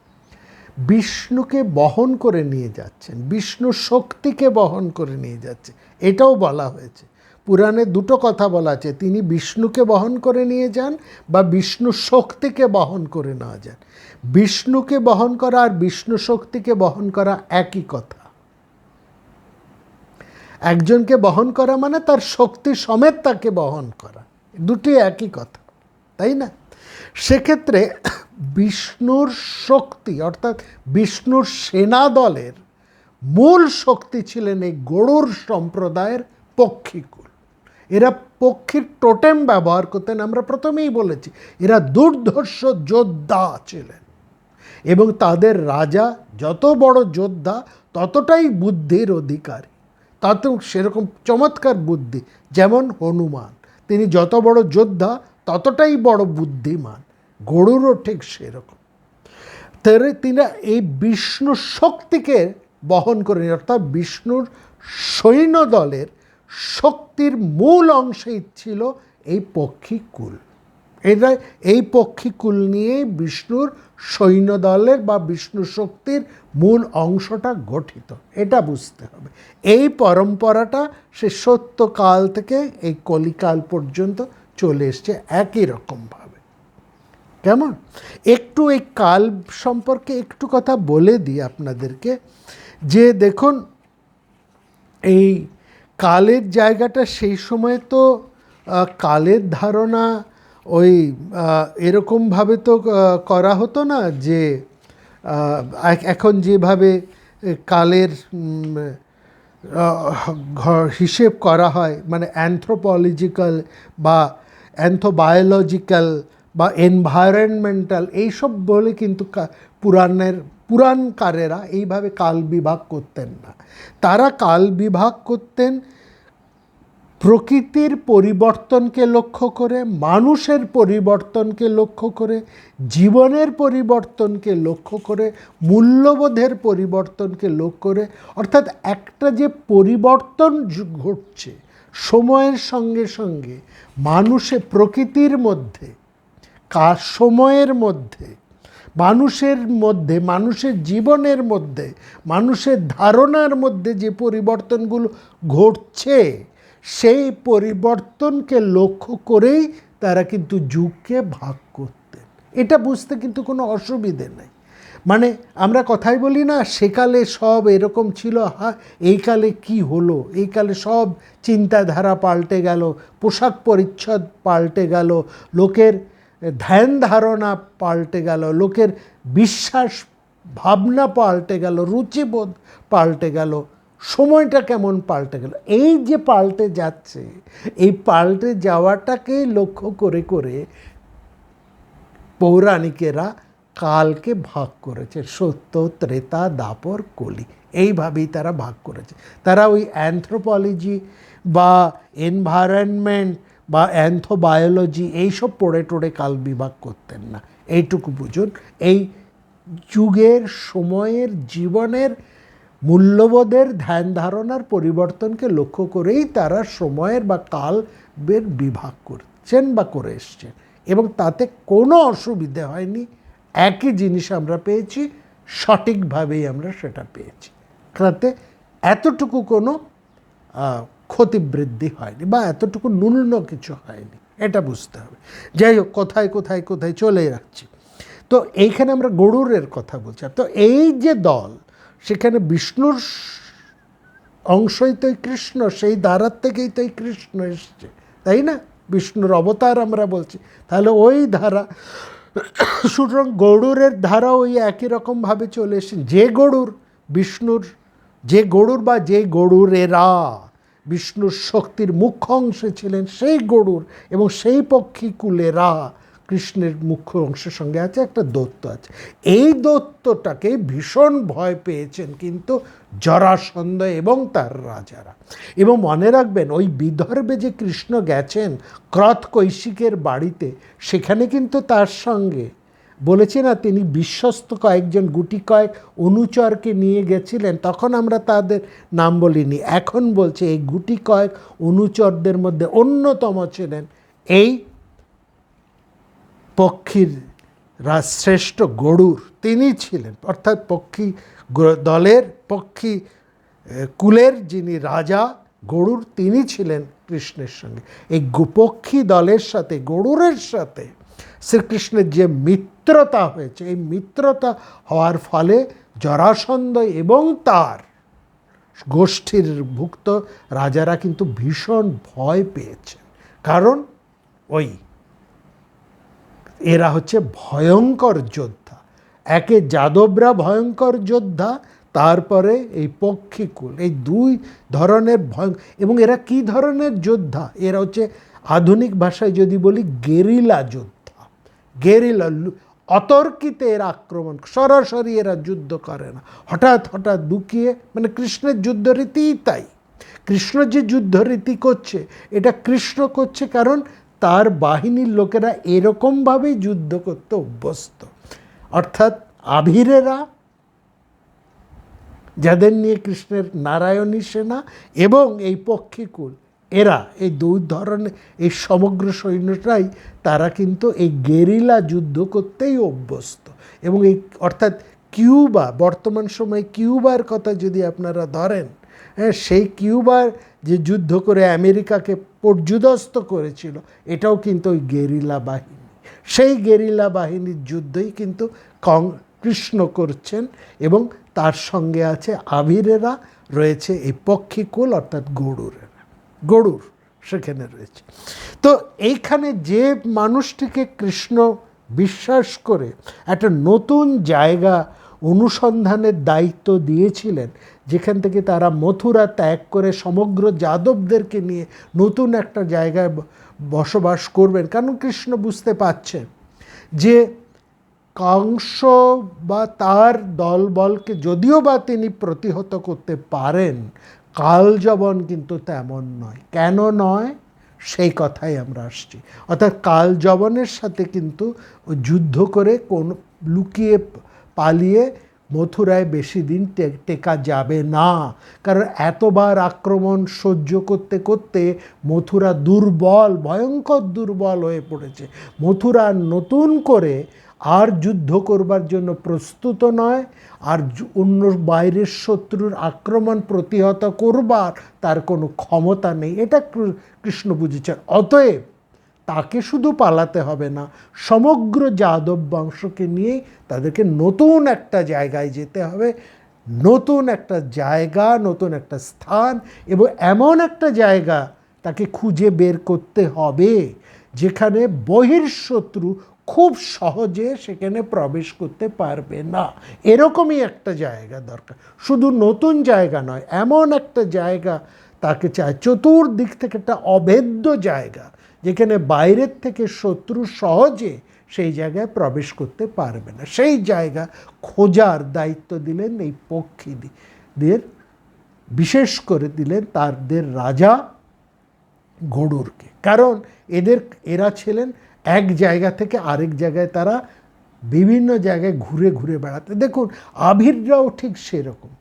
বিষ্ণুকে বহন করে নিয়ে যাচ্ছেন, বিষ্ণু শক্তিকে বহন করে নিয়ে যাচ্ছে, এটাও বলা হয়েছে। পুরাণে দুটো কথা বলা আছে, তিনি বিষ্ণুকে বহন করে নিয়ে যান বা বিষ্ণু শক্তিকে বহন করে না যান। বিষ্ণুকে বহন করা আর বিষ্ণু শক্তিকে বহন করা একই কথা। একজনকে বহন করা মানে তার শক্তি সমেত তাকে বহন করা, দুটি একই কথা, তাই না? সেক্ষেত্রে বিষ্ণুর শক্তি অর্থাৎ বিষ্ণুর সেনা দলের মূল শক্তি ছিলেন এই গরুর সম্প্রদায়ের পক্ষীকুল। এরা পক্ষীর টোটেম ব্যবহার করতেন, আমরা প্রথমেই বলেছি। এরা দুর্ধর্ষ যোদ্ধা ছিলেন এবং তাদের রাজা যত বড় যোদ্ধা ততটাই বুদ্ধির অধিকারী, তত সেরকম চমৎকার বুদ্ধি। যেমন হনুমান, তিনি যত বড় যোদ্ধা ততটাই বড় বুদ্ধিমান। গরুরও ঠিক সেরকম। তিনি এই বিষ্ণু শক্তিকে বহন করে, অর্থাৎ বিষ্ণুর সৈন্য দলের শক্তির মূল অংশই ছিল এই পক্ষীকুল। এরা এই পক্ষীকুল নিয়েই বিষ্ণুর সৈন্য দলের বা বিষ্ণু শক্তির মূল অংশটা গঠিত, এটা বুঝতে হবে। এই পরম্পরাটা সে সত্যকাল থেকে এই কলিকাল পর্যন্ত চলে এসছে একই রকমভাবে। কেমন? একটু এই কাল সম্পর্কে একটু কথা বলে দিই আপনাদেরকে, যে দেখুন এই কালের জায়গাটা সেই সময় তো কালের ধারণা ওই এরকমভাবে তো করা হতো না যে এখন যেভাবে কালের হিসেব করা হয়, মানে অ্যানথ্রোপোলজিক্যাল বা অ্যানথ্রোবায়োলজিক্যাল বা এনভায়রনমেন্টাল, এইসব বলে কিন্তু পুরাণকারেরা এইভাবে কাল বিভাগ করতেন না। তারা কাল বিভাগ করতেন প্রকৃতির পরিবর্তনকে লক্ষ্য করে, মানুষের পরিবর্তনকে লক্ষ্য করে, জীবনের পরিবর্তনকে লক্ষ্য করে, মূল্যবোধের পরিবর্তনকে লক্ষ্য করে। অর্থাৎ একটা যে পরিবর্তন ঘটছে সময়ের সঙ্গে সঙ্গে, মানুষের প্রকৃতির মধ্যে, সময়ের মধ্যে, মানুষের জীবনের মধ্যে, মানুষের ধারণার মধ্যে যে পরিবর্তনগুলো ঘটছে, সেই পরিবর্তনকে লক্ষ্য করেই তারা কিন্তু যুগকে ভাগ করতেন। এটা বুঝতে কিন্তু কোনো অসুবিধে নেই। মানে আমরা কথাই বলি না, সেকালে সব এরকম ছিল, এই কালে কি হলো, এই কালে সব চিন্তাধারা পাল্টে গেল, পোশাক পরিচ্ছদ পাল্টে গেল, লোকের ধ্যান ধারণা পাল্টে গেল, লোকের বিশ্বাস ভাবনা পাল্টে গেল, রুচিবোধ পাল্টে গেল, সময়টা কেমন পাল্টে গেল। এই যে পাল্টে যাচ্ছে, এই পাল্টে যাওয়াটাকে লক্ষ্য করে করে পৌরাণিকেরা কালকে ভাগ করেছে, সত্য, ত্রেতা, দাপর, কলি, এইভাবেই তারা ভাগ করেছে। তারা ওই অ্যানথ্রোপোলজি বা এনভায়রনমেন্ট বা অ্যান্থোবায়োলজি এইসব পড়ে টড়ে কাল বিভাগ করতেন না। এইটুকু বুঝুন, এই যুগের, সময়ের, জীবনের মূল্যবোধের, ধ্যান ধারণার পরিবর্তনকে লক্ষ্য করেই তারা সময়ের বা কালের বিভাগ করছেন বা করে এসছেন, এবং তাতে কোনো অসুবিধে হয়নি। একই জিনিস আমরা পেয়েছি, সঠিকভাবেই আমরা সেটা পেয়েছি, তাতে এতটুকু কোনো ক্ষতিবৃদ্ধি হয়নি বা এতটুকু ন্যূন কিছু হয়নি, এটা বুঝতে হবে। যাই হোক, কোথায় কোথায় কোথায় চলে যাচ্ছি। তো এইখানে আমরা গরুরের কথা বলছি। তো এই যে দল, সেখানে বিষ্ণুর অংশই তো কৃষ্ণ, সেই ধারার থেকেই তো কৃষ্ণ এসছে, তাই না? বিষ্ণুর অবতার আমরা বলছি, তাহলে ওই ধারা। সুতরাং গরুরের ধারা ওই একই রকমভাবে চলে এসেছেন। যে গরুর বিষ্ণুর, যে গরুর বা যে গরুরেরা বিষ্ণুর শক্তির মুখ্য অংশে ছিলেন, সেই গরুর এবং সেই পক্ষীকুলেরা কৃষ্ণের মুখ্য অংশের সঙ্গে আছে একটা দৈত্য আছে। এই দৈত্যটাকে ভীষণ ভয় পেয়েছেন কিন্তু জরাসন্ধ এবং তার রাজারা। এবং মনে রাখবেন, ওই বিদর্ভে যে কৃষ্ণ গেছেন ক্রথ কৈশিকের বাড়িতে, সেখানে কিন্তু তার সঙ্গে বলেছে না, তিনি বিশ্বস্ত কয়েকজন গুটি কয়েক অনুচরকে নিয়ে গেছিলেন। তখন আমরা তাদের নাম বলিনি, এখন বলছে এই গুটি কয়েক অনুচরদের মধ্যে অন্যতম ছিলেন এই পক্ষীর শ্রেষ্ঠ গরুর, তিনি ছিলেন। অর্থাৎ পক্ষী দলের, পক্ষী কুলের যিনি রাজা গরুর, তিনি ছিলেন কৃষ্ণের সঙ্গে। এই পক্ষী দলের সাথে, গরুরের সাথে শ্রীকৃষ্ণের যে মিত্রতা হয়েছে, এই মিত্রতা হওয়ার ফলে জরাসন্ধ এবং তার গোষ্ঠীর ভুক্ত রাজারা কিন্তু ভীষণ ভয় পেয়েছেন। কারণ ওই এরা হচ্ছে ভয়ঙ্কর যোদ্ধা। একে যাদবরা ভয়ঙ্কর যোদ্ধা, তারপরে এই পক্ষীকুল, এই দুই ধরনের এবং এরা কি ধরনের যোদ্ধা? এরা হচ্ছে আধুনিক ভাষায় যদি বলি গেরিলা যোদ্ধা। গেরিলা, অতর্কিতে এরা আক্রমণ, সরাসরি এরা যুদ্ধ করে না, হঠাৎ হঠাৎ লুকিয়ে। মানে কৃষ্ণের যুদ্ধরীতিই তাই। কৃষ্ণ যে যুদ্ধরীতি করছে, এটা কৃষ্ণ করছে কারণ তার বাহিনীর লোকেরা এরকমভাবেই যুদ্ধ করতে অভ্যস্ত। অর্থাৎ আভিরেরা, যাদের নিয়ে কৃষ্ণের নারায়ণী সেনা, এবং এই পক্ষীকুল, এরা এই দুই ধরনের, এই সমগ্র সৈন্যটাই তারা কিন্তু এই গেরিলা যুদ্ধ করতেই অভ্যস্ত। এবং এই অর্থাৎ কিউবা, বর্তমান সময়ে কিউবার কথা যদি আপনারা ধরেন, হ্যাঁ, সেই কিউবার যে যুদ্ধ করে আমেরিকাকে পর্যুদস্ত করেছিল, এটাও কিন্তু ওই গেরিলা বাহিনী। সেই গেরিলা বাহিনীর যুদ্ধই কিন্তু কৃষ্ণ করছেন, এবং তার সঙ্গে আছে আভিরেরা, রয়েছে এই পক্ষীকুল অর্থাৎ গরুর সেখানে রয়েছে। তো এইখানে যে মানুষটিকে কৃষ্ণ বিশ্বাস করে একটা নতুন জায়গা অনুসন্ধানের দায়িত্ব দিয়েছিলেন, যেখান থেকে তারা মথুরা ত্যাগ করে সমগ্র যাদবদেরকে নিয়ে নতুন একটা জায়গায় বসবাস করবেন। কারণ কৃষ্ণ বুঝতে পারছেন যে কংস বা তার দলবলকে যদিও বা তিনি প্রতিহত করতে পারেন, কালযবন কিন্তু তেমন নয়। কেন নয়, সেই কথাই আমরা আসছি। অর্থাৎ কালযবনের সাথে কিন্তু যুদ্ধ করে লুকিয়ে পালিয়ে মথুরায় বেশি দিন টেকা যাবে না। কারণ এতবার আক্রমণ সহ্য করতে করতে মথুরা দুর্বল, ভয়ঙ্কর দুর্বল হয়ে পড়েছে। মথুরা নতুন করে আর যুদ্ধ করবার জন্য প্রস্তুত নয়, আর অন্য বাইরের শত্রুর আক্রমণ প্রতিহত করবার তার কোনো ক্ষমতা নেই, এটা কৃষ্ণ বুঝেছেন। অতএব তাকে শুধু পালাতে হবে না, সমগ্র যাদব বংশকে নিয়েই তাদেরকে নতুন একটা জায়গায় যেতে হবে, নতুন একটা জায়গা, নতুন একটা স্থান, এবং এমন একটা জায়গা তাকে খুঁজে বের করতে হবে যেখানে বহির্শত্রু খুব সহজে সেখানে প্রবেশ করতে পারবে না। এরকমই একটা জায়গা দরকার, শুধু নতুন জায়গা নয়, এমন একটা জায়গা তাকে চায়, চতুর্দিক থেকে একটা অভেদ্য জায়গা যেখানে বাইরের থেকে শত্রু সহজে সেই জায়গায় প্রবেশ করতে পারবে না। সেই জায়গা খোঁজার দায়িত্ব দিলেন এই পক্ষীদের, বিশেষ করে দিলেন তাদের রাজা গরুরকে। কারণ এরা ছিলেন এক জায়গা থেকে আরেক জায়গায়, তারা বিভিন্ন জায়গায় ঘুরে ঘুরে বেড়াতে। দেখুন আবিররাও ঠিক সেরকম,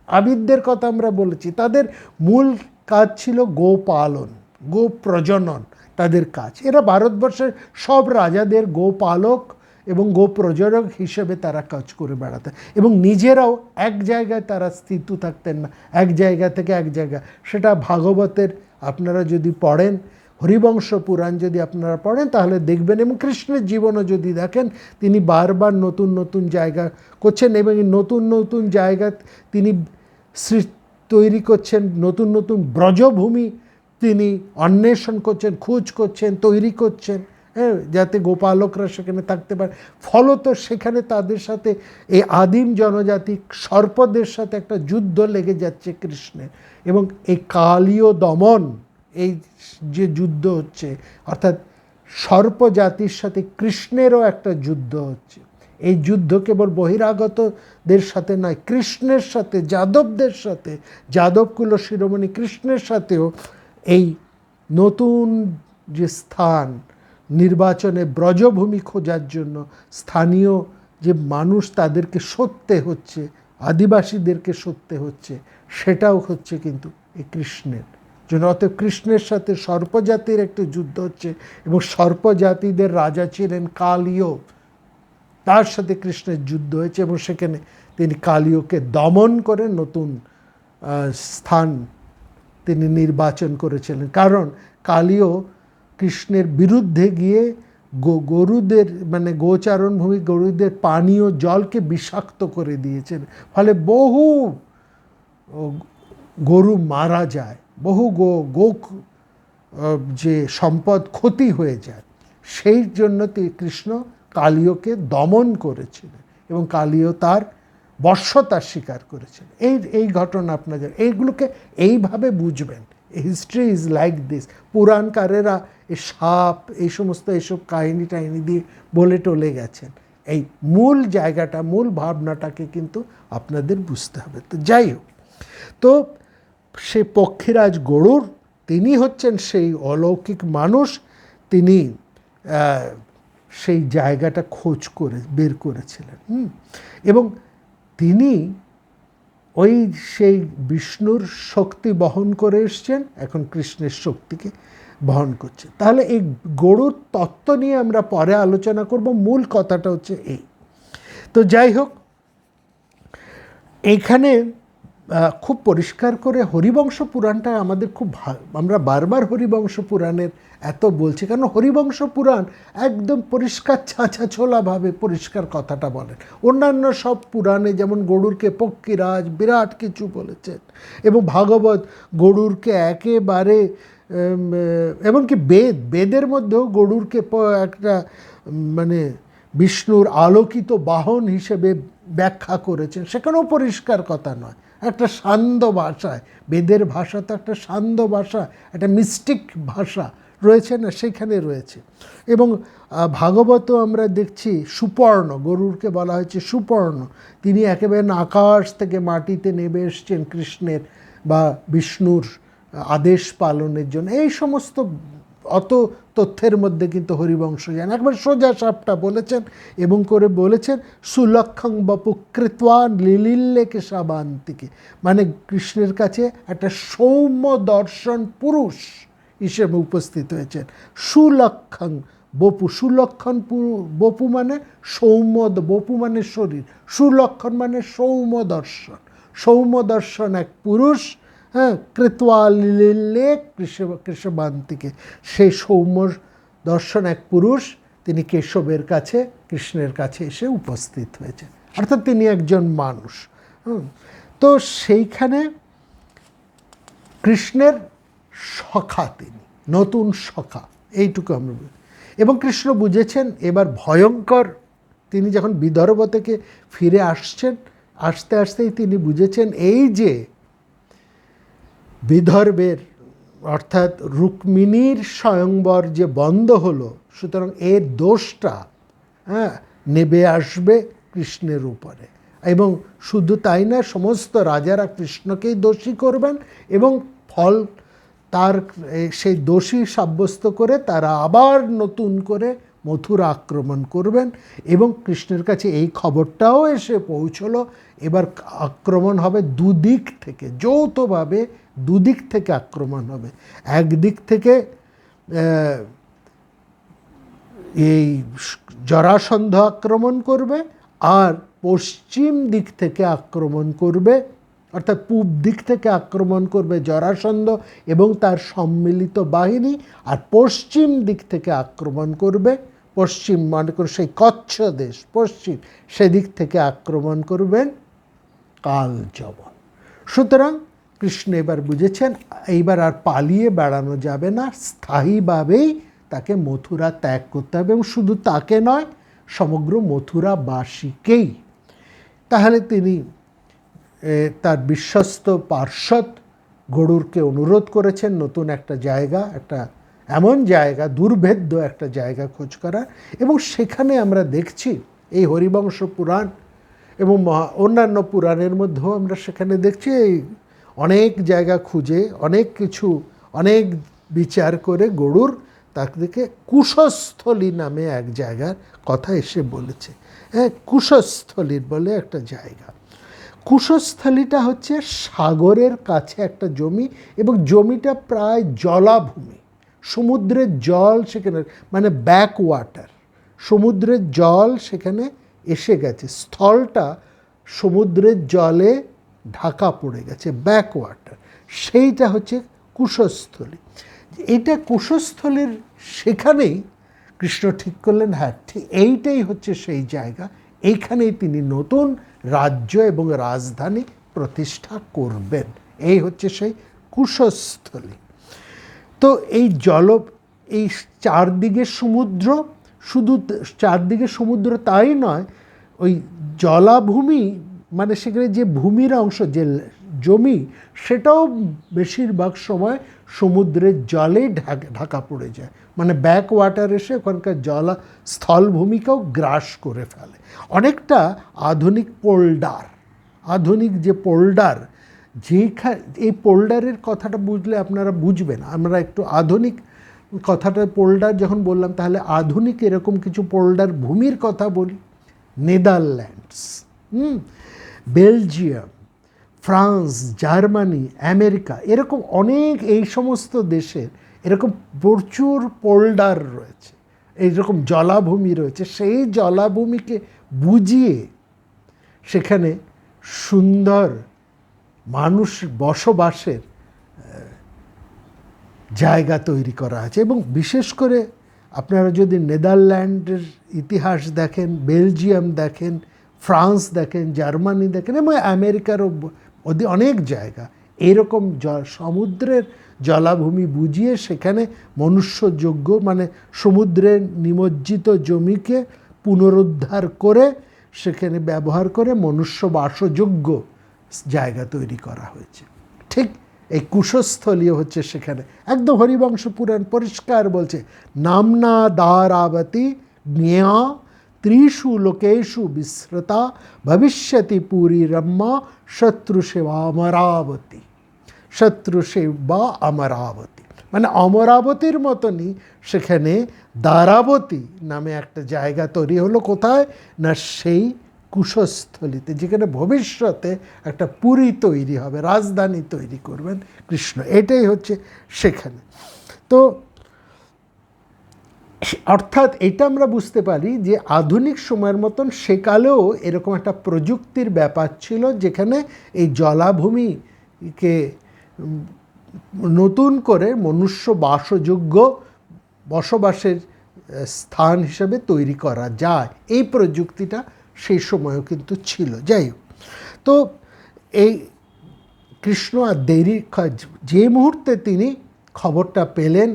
আবিরদের কথা আমরা বলেছি, তাদের মূল কাজ ছিল গোপালন, গো প্রজনন তাদের কাজ। এরা ভারতবর্ষের সব রাজাদের গোপালক এবং গো প্রজনক হিসেবে তারা কাজ করে বেড়াতেন, এবং নিজেরাও এক জায়গায় তারা স্থিত থাকতেন না, এক জায়গা থেকে এক জায়গা। সেটা ভাগবতের আপনারা যদি পড়েন, হরিবংশ পুরাণ যদি আপনারা পড়েন তাহলে দেখবেন, এবং কৃষ্ণের জীবনও যদি দেখেন, তিনি বারবার নতুন নতুন জায়গা করছেন, এবং নতুন নতুন জায়গা তিনি তৈরি করছেন, নতুন নতুন ব্রজভূমি তিনি অন্বেষণ করছেন, খোঁজ করছেন, তৈরি করছেন, হ্যাঁ, যাতে গোপালকরা সেখানে থাকতে পারে। ফলত সেখানে তাদের সাথে এই আদিম জনজাতি সর্পদের সাথে একটা যুদ্ধ লেগে যাচ্ছে কৃষ্ণের, এবং এই কালীয় দমন, এই যে যুদ্ধ হচ্ছে, অর্থাৎ সর্প জাতির সাথে কৃষ্ণেরও একটা যুদ্ধ হচ্ছে। এই যুদ্ধ কেবল বহিরাগতদের সাথে নয়, কৃষ্ণের সাথে, যাদবদের সাথে, যাদবকুল শিরোমণি কৃষ্ণের সাথেও এই নতুন যে স্থান নির্বাচনে ব্রজভূমি খোঁজার জন্য স্থানীয় যে মানুষ তাদেরকে সত্যে হচ্ছে, আদিবাসীদেরকে সত্যে হচ্ছে, সেটাও হচ্ছে কিন্তু এই কৃষ্ণের জন্য। অতএব কৃষ্ণের সাথে সর্পজাতির একটা যুদ্ধ হচ্ছে, এবং সর্পজাতিদের রাজা ছিলেন কালীয়, তার সাথে কৃষ্ণের যুদ্ধ হয়েছে, এবং সেখানে তিনি কালীয়কে দমন করে নতুন স্থান তিনি নির্বাচন করেছিলেন। কারণ কালীয় কৃষ্ণের বিরুদ্ধে গিয়ে গরুদের, মানে গোচারণভূমি গরুদের পানীয় জলকে বিষাক্ত করে দিয়েছেন, ফলে বহু গরু মারা যায়, বহু গো যে সম্পদ ক্ষতি হয়ে যায়। সেই জন্য কৃষ্ণ কালীয়কে দমন করেছিলেন, এবং কালীয় তার বর্ষতা স্বীকার করেছেন। এই ঘটনা আপনাদের এইগুলোকে এইভাবে বুঝবেন। History is like this. পুরাণকারেরা এই সাপ, এই সমস্ত এইসব কাহিনী টাহিনী দিয়ে বলে টলে গেছেন। এই মূল জায়গাটা, মূল ভাবনাটাকে কিন্তু আপনাদের বুঝতে হবে। তো যাই হোক, তো সে পক্ষীরাজ গরুর, তিনি হচ্ছেন সেই অলৌকিক মানুষ, তিনি সেই জায়গাটা খোঁজ করে বের করেছিলেন। এবং তিনি ওই সেই বিষ্ণুর শক্তি বহন করে এসছেন, এখন কৃষ্ণের শক্তিকে বহন করছে। তাহলে এই গরুর তত্ত্ব নিয়ে আমরা পরে আলোচনা করব, মূল কথাটা হচ্ছে এই। তো যাই হোক, এইখানে খুব পরিষ্কার করে হরিবংশ পুরাণটা আমাদের খুব আমরা বারবার হরিবংশ পুরাণের এত বলছি, কারণ হরিবংশ পুরাণ একদম পরিষ্কার ছাঁচা ছোলাভাবে পরিষ্কার কথাটা বলেন। অন্যান্য সব পুরাণে যেমন গরুরকে পক্ষীরাজ বিরাট কিছু বলেছেন, এবং ভাগবত গরুরকে একেবারে, এমনকি বেদের মধ্যেও গরুরকে একটা মানে বিষ্ণুর আলোকিত বাহন হিসেবে ব্যাখ্যা করেছেন। সেখানেও পরিষ্কার কথা নয়, একটা সান্ধ্য ভাষায়, বেদের ভাষা তো একটা সান্ধ্য ভাষা, একটা মিস্টিক ভাষা রয়েছে না, সেখানে রয়েছে। এবং ভাগবত আমরা দেখছি সুপর্ণ, গরুরকে বলা হয়েছে সুপর্ণ, তিনি একেবারে আকাশ থেকে মাটিতে নেমে এসছেন কৃষ্ণের বা বিষ্ণুর আদেশ পালনের জন্য। এই সমস্ত অত তথ্যের মধ্যে কিন্তু হরিবংশ যান একবার সোজা সাপটা বলেছেন, এবং করে বলেছেন সুলক্ষং বপু কৃত্বা লিলিল্লে কেশাবান্তিকে, মানে কৃষ্ণের কাছে একটা সৌম্য দর্শন পুরুষ হিসেবে উপস্থিত হয়েছেন। সুলক্ষং বপু, সুলক্ষণ বপু মানে সৌম্য, বপু মানে শরীর, সুলক্ষণ মানে সৌম্য দর্শন, সৌম্য দর্শন এক পুরুষ, হ্যাঁ, কৃত্বা লিলিল্লে কৃষবান্তিকে, সেই সৌম্য দর্শন এক পুরুষ, তিনি কেশবের কাছে, কৃষ্ণের কাছে এসে উপস্থিত হয়েছে, অর্থাৎ তিনি একজন মানুষ। তো সেইখানে কৃষ্ণের সখা, তিনি নতুন সখা, এইটুকু আমরা বুঝি। এবং কৃষ্ণ বুঝেছেন এবার ভয়ঙ্কর, তিনি যখন বিদর্ভ থেকে ফিরে আসছেন, আসতে আসতেই তিনি বুঝেছেন এই যে বিদর্ভের অর্থাৎ রুক্মিণীর স্বয়ংবর যে বন্ধ হলো, সুতরাং এর দোষটা নেবে আসবে কৃষ্ণের উপরে। এবং শুধু তাই না, সমস্ত রাজারা কৃষ্ণকেই দোষী করবেন এবং ফল তার সেই দোষী সাব্যস্ত করে তারা আবার নতুন করে মথুরা আক্রমণ করবেন। এবং কৃষ্ণের কাছে এই খবরটাও এসে পৌঁছলো, এবার আক্রমণ হবে দুদিক থেকে, যৌথভাবে দুদিক থেকে আক্রমণ হবে। একদিক থেকে এই জরাসন্ধ আক্রমণ করবে, আর পশ্চিম দিক থেকে আক্রমণ করবে, অর্থাৎ পূব দিক থেকে আক্রমণ করবে জরাসন্ধ এবং তার সম্মিলিত বাহিনী, আর পশ্চিম দিক থেকে আক্রমণ করবে, পশ্চিম মনে করে সেই কচ্ছ দেশ পশ্চিম, সেদিক থেকে আক্রমণ করবেন কালযবন। সুতরাং কৃষ্ণ এবার বুঝেছেন এইবার আর পালিয়ে বেড়ানো যাবে না, স্থায়ীভাবেই তাকে মথুরা ত্যাগ করতে হবে, এবং শুধু তাকে নয় সমগ্র মথুরাবাসীকেই। তাহলে তিনি তার বিশ্বস্ত পার্ষদ গরুড়কে অনুরোধ করেছেন নতুন একটা জায়গা, একটা এমন জায়গা, দুর্ভেদ্য একটা জায়গা খোঁজ করার। এবং সেখানে আমরা দেখছি এই হরিবংশ পুরাণ এবং অন্যান্য পুরাণের মধ্যেও আমরা সেখানে দেখছি এই অনেক জায়গা খুঁজে, অনেক কিছু, অনেক বিচার করে গরুড় তাকে কুশস্থলী নামে এক জায়গার কথা এসে বলেছে। হ্যাঁ, কুশস্থলীর বলে একটা জায়গা। কুশস্থলীটা হচ্ছে সাগরের কাছে একটা জমি, এবং জমিটা প্রায় জলাভূমি, সমুদ্রের জল সেখানে, মানে ব্যাক ওয়াটার, সমুদ্রের জল সেখানে এসে গেছে, স্থলটা সমুদ্রের জলে ঢাকা পড়ে গেছে, ব্যাক ওয়াটার, সেইটা হচ্ছে কুশস্থলী। এটা কুশস্থলীর সেখানেই কৃষ্ণ ঠিক করলেন, হ্যাঁ ঠিক এইটাই হচ্ছে সেই জায়গা, এইখানেই তিনি নতুন রাজ্য এবং রাজধানী প্রতিষ্ঠা করবেন। এই হচ্ছে সেই কুশস্থলী। তো এই এই চারদিকে সমুদ্র, শুধু চারদিকে সমুদ্র তাই নয়, ওই জলাভূমি মানে সেখানে যে ভূমির অংশ, যে জমি, সেটাও বেশিরভাগ সময় সমুদ্রের জলে ঢাকা পড়ে যায়, মানে ব্যাক ওয়াটার এসে ওখানকার স্থলভূমিকেও গ্রাস করে ফেলে। অনেকটা আধুনিক পোল্ডার, আধুনিক যে পোল্ডার, এই পোল্ডারের কথাটা বুঝলে আপনারা বুঝবেন। আমরা একটু আধুনিক কথাটা, পোল্ডার যখন বললাম, তাহলে আধুনিক এরকম কিছু পোল্ডার ভূমির কথা বলি। Netherlands, Belgium, France, Germany, America, এরকম অনেক এই সমস্ত দেশের এরকম প্রচুর পোল্ডার রয়েছে, এইরকম জলাভূমি রয়েছে। সেই জলাভূমিকে বুঝিয়ে সেখানে সুন্দর মানুষ বসবাসের জায়গা তৈরি করা আছে। এবং বিশেষ করে আপনারা যদি নেদারল্যান্ডের ইতিহাস দেখেন, বেলজিয়াম দেখেন, ফ্রান্স দেখেন, জার্মানি দেখেন, এবং আমেরিকারও অনেক জায়গা এরকম সমুদ্রের জলাভূমি বুঝিয়ে সেখানে মনুষ্যযোগ্য, মানে সমুদ্রের নিমজ্জিত জমিকে পুনরুদ্ধার করে সেখানে ব্যবহার করে মনুষ্য বাসযোগ্য জায়গা তৈরি করা হয়েছে। ঠিক এই কুশস্থলীও হচ্ছে সেখানে। একদম হরিবংশ পুরাণ পরিষ্কার বলছে, নামনা দ্বারাবতী জ্ঞেয়া ত্রিষু লোকেষু বিস্মৃতা ভবিষ্যতি পুরী রম্মা শত্রুসেবা অমরাবতী, শত্রুসেবা অমরাবতী, মানে অমরাবতীর মতনই সেখানে দ্বারাবতী নামে একটা জায়গা তৈরি হলো। কোথায় না সেই কুশস্থলীতে, যেখানে ভবিষ্যতে একটা পুরী তৈরি হবে, রাজধানী তৈরি করবেন কৃষ্ণ। এটাই হচ্ছে সেখানে। তো অর্থাৎ এটা আমরা বুঝতে পারি যে আধুনিক সময়ের মতন সেকালেও এরকম একটা প্রযুক্তির ব্যাপার ছিল, যেখানে এই জলাভূমিকে নতুন করে মনুষ্য বাসযোগ্য বসবাসের স্থান হিসেবে তৈরি করা যায়। এই প্রযুক্তিটা সেই সময়ও কিন্তু ছিল। যাই হোক, তো এই কৃষ্ণ আর দেরি, যে মুহূর্তে তিনি খবরটা পেলেন,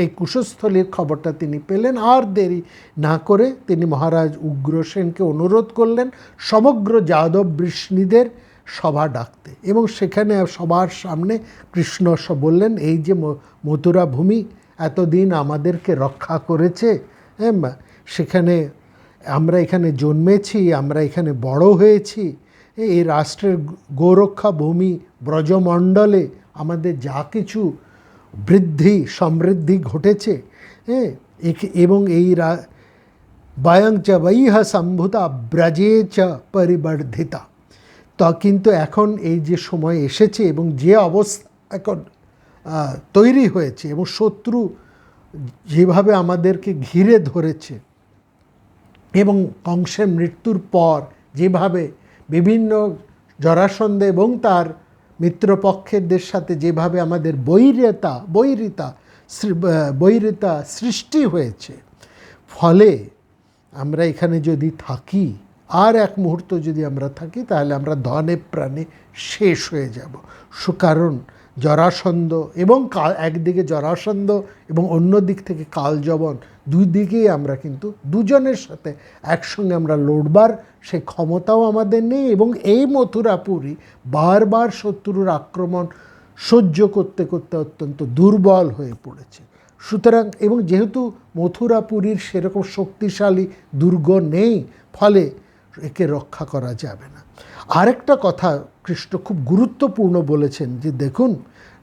এই কুশস্থলীর খবরটা তিনি পেলেন, আর দেরি না করে তিনি মহারাজ উগ্রসেনকে অনুরোধ করলেন সমগ্র যাদব বৃষ্ণীদের সভা ডাকতে, এবং সেখানে সবার সামনে কৃষ্ণ বললেন, এই যে মথুরা ভূমি এতদিন আমাদেরকে রক্ষা করেছে, সেখানে আমরা এখানে জন্মেছি, আমরা এখানে বড় হয়েছি, এই রাষ্ট্রের গোরক্ষা ভূমি ব্রজমণ্ডলে আমাদের যা কিছু বৃদ্ধি সমৃদ্ধি ঘটেছে, এবং এই বায়ং চ বৈহ সম্ভুতা ব্রজে চ পরিবর্ধিতা। তা কিন্তু এখন এই যে সময় এসেছে এবং যে অবস্থা এখন তৈরি হয়েছে, এবং শত্রু যেভাবে আমাদেরকে ঘিরে ধরেছে, এবং কংসের মৃত্যুর পর যেভাবে বিভিন্ন জরাসন্ধ এবং তার মিত্রপক্ষেরদের সাথে যেভাবে আমাদের বৈরিতা সৃষ্টি হয়েছে, ফলে আমরা এখানে যদি থাকি, আর এক মুহূর্ত যদি আমরা থাকি, তাহলে আমরা ধনে প্রাণে শেষ হয়ে যাব। কারণ জরাসন্ধ এবং একদিকে জরাসন্ধ এবং অন্য দিক থেকে কালযবন, দুই দিকেই আমরা কিন্তু দুজনের সাথে একসঙ্গে আমরা লড়বার সেই ক্ষমতাও আমাদের নেই, এবং এই মথুরাপুরী বারবার শত্রুর আক্রমণ সহ্য করতে করতে অত্যন্ত দুর্বল হয়ে পড়েছে। সুতরাং, এবং যেহেতু মথুরাপুরীর সেরকম শক্তিশালী দুর্গ নেই, ফলে একে রক্ষা করা যাবে না। আরেকটা কথা কৃষ্ণ খুব গুরুত্বপূর্ণ বলেছেন, যে দেখুন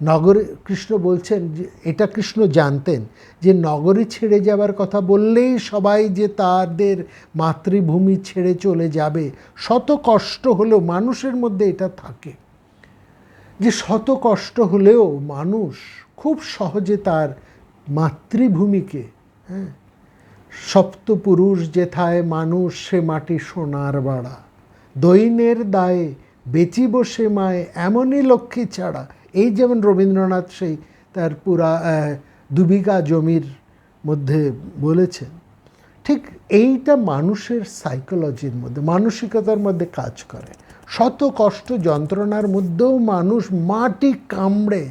নগরে, কৃষ্ণ বলছেন যে এটা কৃষ্ণ জানতেন যে নগরী ছেড়ে যাবার কথা বললেই সবাই যে তাদের মাতৃভূমি ছেড়ে চলে যাবে, শত কষ্ট হলেও মানুষের মধ্যে এটা থাকে যে শত কষ্ট হলেও মানুষ খুব সহজে তার মাতৃভূমিকে, সপ্তপুরুষ যেথায় মানুষ সে মাটি সোনার বাড়া, দৈনের দায়ে বেচিব সে মায়ে এমনই লক্ষ্মী ছাড়া। এই যেমন রবীন্দ্রনাথ সেই তার পুরা 2 বিঘা জমির মধ্যে বলেছেন, ঠিক এইটা মানুষের সাইকোলজির মধ্যে, মানসিকতার মধ্যে কাজ করে। শত কষ্ট যন্ত্রণার মধ্যেও মানুষ মাটি কামড়ে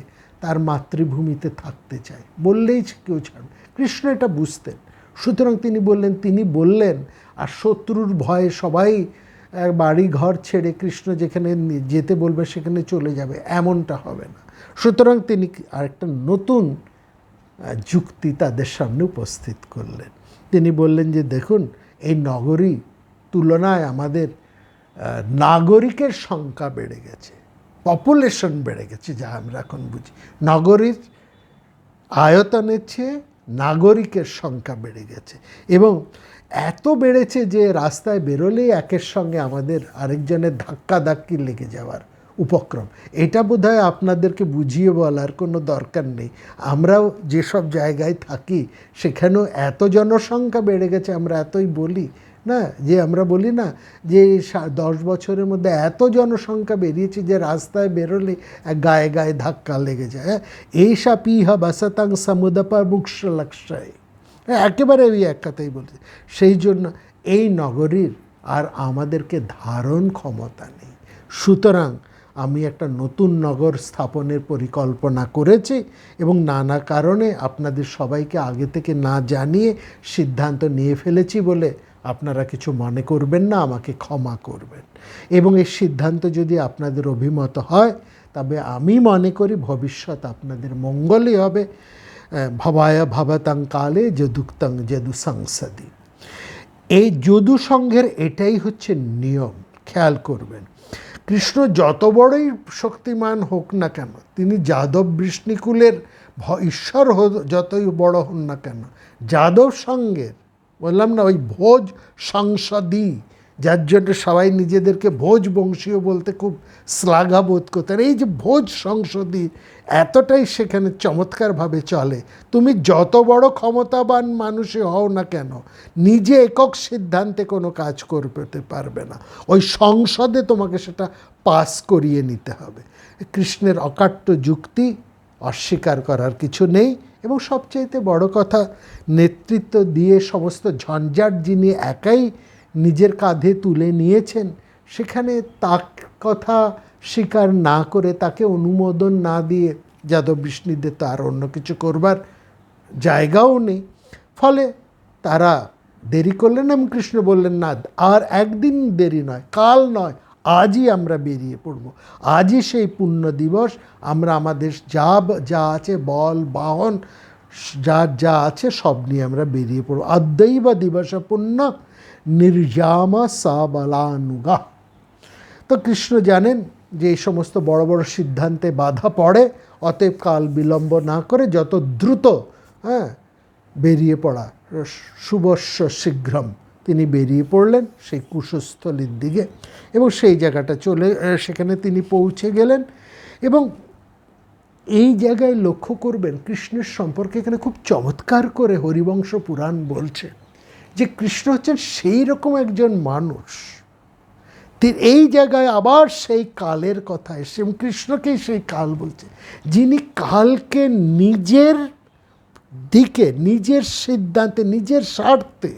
তার মাতৃভূমিতে থাকতে চায়, বললেই কেউ ছাড়বে। কৃষ্ণ এটা বুঝতেন, সুতরাং তিনি বললেন, আর শত্রুর ভয়ে সবাই বাড়ি ঘর ছেড়ে কৃষ্ণ যেখানে যেতে বলবে সেখানে চলে যাবে, এমনটা হবে না। সুতরাং তিনি আরেকটা নতুন যুক্তি তাদের সামনে উপস্থিত করলেন। তিনি বললেন যে দেখুন, এই নগরী তুলনায় আমাদের নাগরিকের সংখ্যা বেড়ে গেছে, পপুলেশন বেড়ে গেছে, যা আমরা এখন বুঝি। নগরীর আয়তনের চেয়ে নাগরিকের সংখ্যা বেড়ে গেছে, এবং এত বেড়েছে যে রাস্তায় বেরোলেই একের সঙ্গে আমাদের আরেকজনের ধাক্কাধাক্কি লেগে যাওয়ার উপক্রম। এটা বোধহয় আপনাদেরকে বুঝিয়ে বলার কোনো দরকার নেই। আমরাও যেসব জায়গায় থাকি সেখানেও এত জনসংখ্যা বেড়ে গেছে, আমরা এতই বলি না, যে আমরা বলি না যে 10 বছরের মধ্যে এত জনসংখ্যা বেরিয়েছে যে রাস্তায় বেরোলে গায়ে গায়ে ধাক্কা লেগে যায়। এইসা পিহা বাসাতাং সমুদপা মুক্ষ লক্ষ্যায়, একেবারে ওই এক কথাই বলছে। সেই জন্য এই নগরীর আর আমাদেরকে ধারণ ক্ষমতা নেই। সুতরাং আমি একটা নতুন নগর স্থাপনের পরিকল্পনা করেছি, এবং নানা কারণে আপনাদের সবাইকে আগে থেকে না জানিয়ে সিদ্ধান্ত নিয়ে ফেলেছি বলে আপনারা কিছু মনে করবেন না, আমাকে ক্ষমা করবেন। এবং এই সিদ্ধান্ত যদি আপনাদের অভিমত হয়, তবে আমি মনে করি ভবিষ্যৎ আপনাদের মঙ্গলই হবে। ভবায় ভবতং কালে যদুক্তং যদু সংসদি। এই যদু সংঘের এটাই হচ্ছে নিয়ম, খেয়াল করবেন। কৃষ্ণ যত বড়ই শক্তিমান হোক না কেন, তিনি যাদব বৃষ্ণিকুলের ঈশ্বর যতই বড় হন না কেন, যাদব সঙ্গের, বললাম না ওই ভোজ সংসদী, যার জন্য সবাই নিজেদেরকে ভোজ বংশীয় বলতে খুব শ্লাঘাবোধ করতেন, এই যে ভোজ সংসদী এতটাই সেখানে চমৎকারভাবে চলে। তুমি যত বড় ক্ষমতাবান মানুষই হও না কেন, নিজে একক সিদ্ধান্তে কোনো কাজ করতে পারবে না, ওই সংসদে তোমাকে সেটা পাস করিয়ে নিতে হবে। কৃষ্ণের অকাট্য যুক্তি অস্বীকার করার কিছু নেই, এবং সবচাইতে বড় কথা, নেতৃত্ব দিয়ে সমস্ত ঝঞ্ঝাট যিনি একাই নিজের কাঁধে তুলে নিয়েছেন, সেখানে তার কথা স্বীকার না করে, তাকে অনুমোদন না দিয়ে যাদব বৃষ্ণিদের তো আর অন্য কিছু করবার জায়গাও নেই। ফলে তারা দেরি করলেন এবং কৃষ্ণ বললেন, না, আর একদিন দেরি নয়, কাল নয়, আজই আমরা বেরিয়ে পড়ব। আজই সেই পুণ্য দিবস। আমরা আমাদের যা আছে, বল বাহন যা আছে সব নিয়ে আমরা বেরিয়ে পড়ব। আদ্যৈব দিবস পুণ্য নির্যামা সাবলানুগা। তো কৃষ্ণ জানেন যে এই সমস্ত বড় বড় সিদ্ধান্তে বাধা পড়ে, অতএব কাল বিলম্ব না করে যত দ্রুত বেরিয়ে পড়া, শুভস্য শীঘ্রম, তিনি বেরিয়ে পড়লেন সেই কুশস্থলীর দিকে এবং সেই জায়গাটা সেখানে তিনি পৌঁছে গেলেন। এবং এই জায়গায় লক্ষ্য করবেন কৃষ্ণের সম্পর্কে এখানে খুব চমৎকার করে হরিবংশ পুরাণ বলছে যে কৃষ্ণ হচ্ছেন সেই রকম একজন মানুষ। এই জায়গায় আবার সেই কালের কথা এসে, এবং কৃষ্ণকেই সেই কাল বলছে, যিনি কালকে নিজের দিকে, নিজের সিদ্ধান্তে, নিজের স্বার্থে,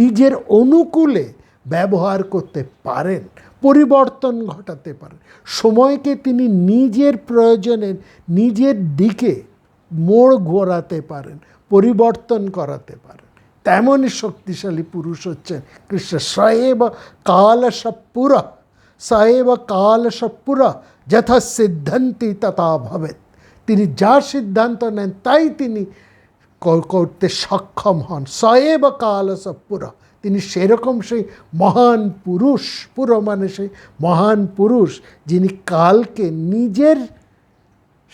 নিজের অনুকূলে ব্যবহার করতে পারেন, পরিবর্তন ঘটাতে পারেন। সময়কে তিনি নিজের প্রয়োজনে নিজের দিকে মোড় ঘোরাতে পারেন, পরিবর্তন করাতে পারেন। তেমনই শক্তিশালী পুরুষ হচ্ছেন কৃষ্ণ। সএব কালশপুর, সএব কালশপুর যথা সিদ্ধান্তি তথা ভবেৎ। তিনি যা সিদ্ধান্ত নেন তাই তিনি করতে সক্ষম হন। সএব কালশপুর, তিনি সেরকম সেই মহান পুরুষ, পুরো মানে সেই মহান পুরুষ যিনি কালকে নিজের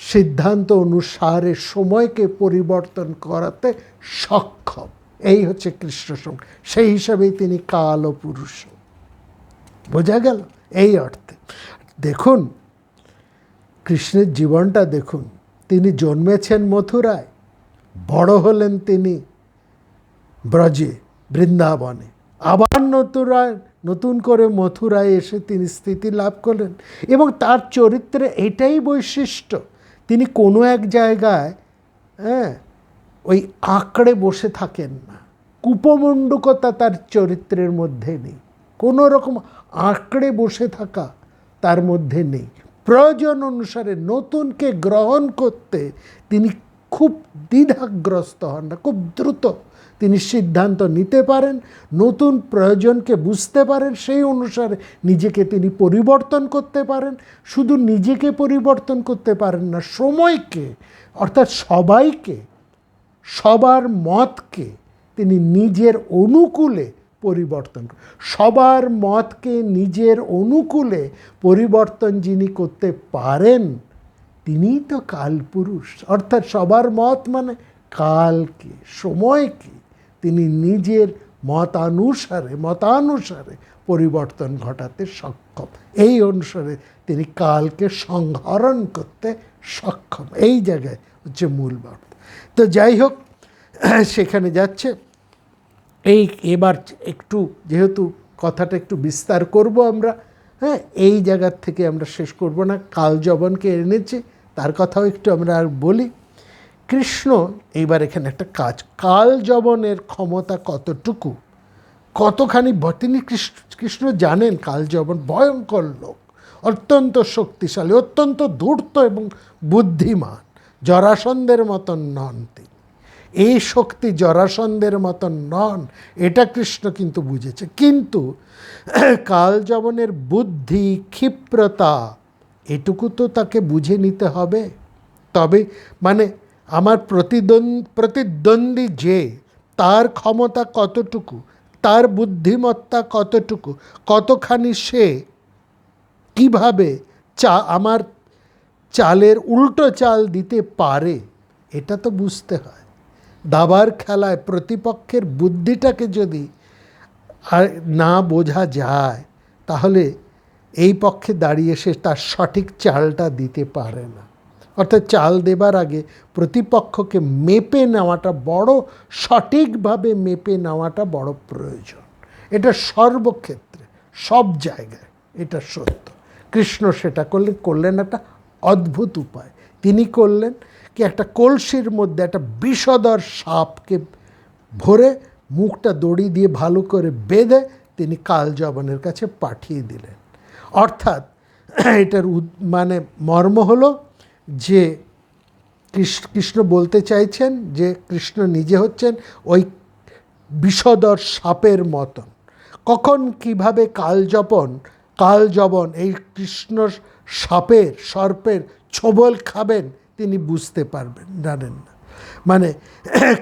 সিদ্ধান্ত অনুসারে সময়কে পরিবর্তন করাতে সক্ষম। এই হচ্ছে কৃষ্ণ সঙ্গ, সেই হিসাবেই তিনি কাল ও পুরুষ। বোঝা গেল? এই অর্থে দেখুন কৃষ্ণের জীবনটা দেখুন। তিনি জন্মেছেন মথুরায়, বড় হলেন তিনি ব্রজে, বৃন্দাবনে, আবার নতুন করে মথুরায় এসে তিনি স্থিতি লাভ করলেন। এবং তার চরিত্রে এটাই বৈশিষ্ট্য, তিনি কোনো এক জায়গায় ওই আঁকড়ে বসে থাকেন না। কূপমণ্ডুকতা তার চরিত্রের মধ্যে নেই, কোনো রকম আঁকড়ে বসে থাকা তার মধ্যে নেই। প্রয়োজন অনুসারে নতুনকে গ্রহণ করতে তিনি খুব দ্বিধাগ্রস্ত হন না, খুব দ্রুত তিনি সিদ্ধান্ত নিতে পারেন, নতুন প্রয়োজনকে বুঝতে পারেন, সেই অনুসারে নিজেকে তিনি পরিবর্তন করতে পারেন। শুধু নিজেকে পরিবর্তন করতে পারেন না, সময়কে, অর্থাৎ সবাইকে, সবার মতকে তিনি নিজের অনুকূলে পরিবর্তন, সবার মতকে নিজের অনুকূলে পরিবর্তন যিনি করতে পারেন তিনিই তো কালপুরুষ। অর্থাৎ সবার মত মানে কালকে, সময়কে তিনি নিজের মতানুসারে পরিবর্তন ঘটাতে সক্ষম। এই অনুসারে তিনি কালকে সংহরণ করতে সক্ষম। এই জায়গায় হচ্ছে মূল বার্তা। তো যাই হোক, সেখানে যাচ্ছে। এবার একটু যেহেতু কথাটা একটু বিস্তার করব আমরা, এই জায়গার থেকে আমরা শেষ করব না। কালযবনকে এনেছে, তার কথাও একটু আমরা আর বলি। কৃষ্ণ এইবার এখানে একটা কাজ, কালযবনের ক্ষমতা কতটুকু, কতখানি তিনি কৃষ্ণ জানেন কালযবন ভয়ঙ্কর লোক, অত্যন্ত শক্তিশালী, অত্যন্ত ধূর্ত এবং বুদ্ধিমান। জরাসন্ধের মতন নন তিনি, এই শক্তি জরাসন্ধের মতন নন, এটা কৃষ্ণ কিন্তু বুঝেছে। কিন্তু কালযবনের বুদ্ধি, ক্ষিপ্রতা, এটুকু তো তাকে বুঝে নিতে হবে। তবে মানে আমার প্রতিদ্বন্দ্বী যে, তার ক্ষমতা কতটুকু, তার বুদ্ধিমত্তা কতটুকু, কতখানি সে কিভাবে আমার চালের উল্টো চাল দিতে পারে, এটা তো বুঝতে হয়। দাবার খেলায় প্রতিপক্ষের বুদ্ধিটাকে যদি না বোঝা যায়, তাহলে এই পক্ষে দাঁড়িয়ে সে তার সঠিক চালটা দিতে পারে না। অর্থাৎ চাল দেবার আগে প্রতিপক্ষকে মেপে নেওয়াটা বড়, সঠিকভাবে মেপে নেওয়াটা বড় প্রয়োজন। এটা সর্বক্ষেত্রে, সব জায়গায় এটা সত্য। কৃষ্ণ সেটা করলেন একটা অদ্ভুত উপায়, তিনি করলেন কি, একটা কলসির মধ্যে একটা বিষধর সাপকে ভরে মুখটা দড়ি দিয়ে ভালো করে বেঁধে তিনি কালযবনের কাছে পাঠিয়ে দিলেন। অর্থাৎ এটার মানে মর্ম হলো যে কৃষ্ণ বলতে চাইছেন যে কৃষ্ণ নিজে হচ্ছেন ওই বিষধর সাপের মতন। কখন কিভাবে কালযবন এই কৃষ্ণ সর্পের ছোবল খাবেন তিনি বুঝতে পারবেন, জানেন না। মানে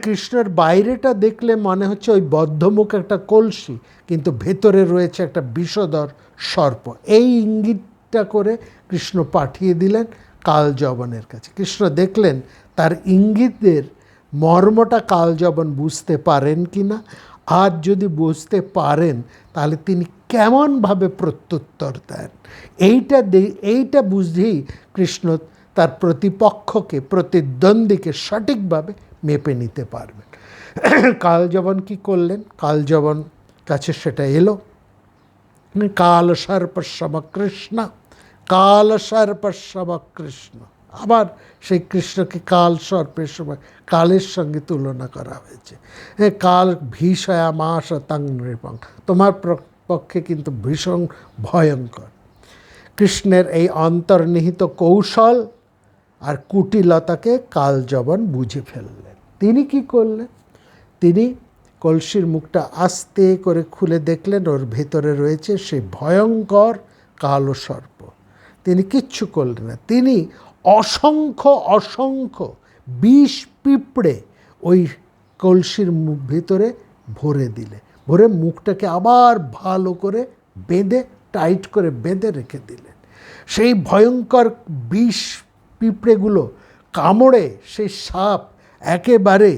কৃষ্ণের বাইরেটা দেখলে মনে হচ্ছে ওই বদ্ধমুখ একটা কলসি, কিন্তু ভেতরে রয়েছে একটা বিষধর সর্প। এই ইঙ্গিতটা করে কৃষ্ণ পাঠিয়ে দিলেন কালযবনের কাছে। কৃষ্ণ দেখলেন তার ইঙ্গিতের মর্মটা কালযবন বুঝতে পারেন কি না, আর যদি বুঝতে পারেন তাহলে তিনি কেমনভাবে প্রত্যুত্তর দেন। এইটা বুঝেই কৃষ্ণ তার প্রতিদ্বন্দ্বীকে সঠিকভাবে মেপে নিতে পারবেন। কালযবন কি করলেন, কালযবন কাছে সেটা এলো, কালসর্পসম কৃষ্ণ, কালসর্পসম কৃষ্ণ। আবার সেই কৃষ্ণকে কালসর্পের সময় কালের সঙ্গে তুলনা করা হয়েছে। কাল ভীষয়া মাস তাং নৃপং, তোমার পক্ষে কিন্তু ভীষণ ভয়ঙ্কর। কৃষ্ণের এই অন্তর্নিহিত কৌশল আর কুটিলতাকে কালযবন বুঝে ফেললেন। তিনি কি করলেন, তিনি কলসির মুখটা আস্তে করে খুলে দেখলেন ওর ভেতরে রয়েছে সেই ভয়ঙ্কর কালো সর্প। তিনি কিচ্ছু করলেন না, তিনি অসংখ্য বিষ পিঁপড়ে ওই কলসির মুখ ভেতরে ভরে দিলে, ভরে মুখটাকে আবার ভালো করে বেঁধে টাইট করে বেঁধে রেখে দিলেন। সেই ভয়ঙ্কর বিষ পিঁপড়েগুলো কামড়ে সেই সাপ একেবারে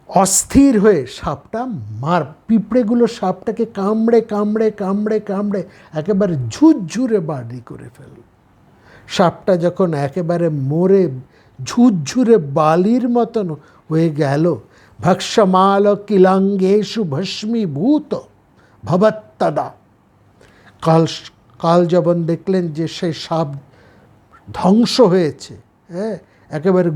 অস্থির হয়ে পিঁপড়েগুলো সাপটাকে কামড়ে একেবারে ঝুরঝুরে বাড়ি করে ফেলল। সাপটা যখন একেবারে মরে ঝুরঝুরে বালির মতন হয়ে গেল, ভক্ষমাল কিলাঙ্গেষু ভস্মীভূত ভবত্তদা, কালযবন দেখলেন যে সেই সাপ ধ্বংস হয়েছে, একেবারে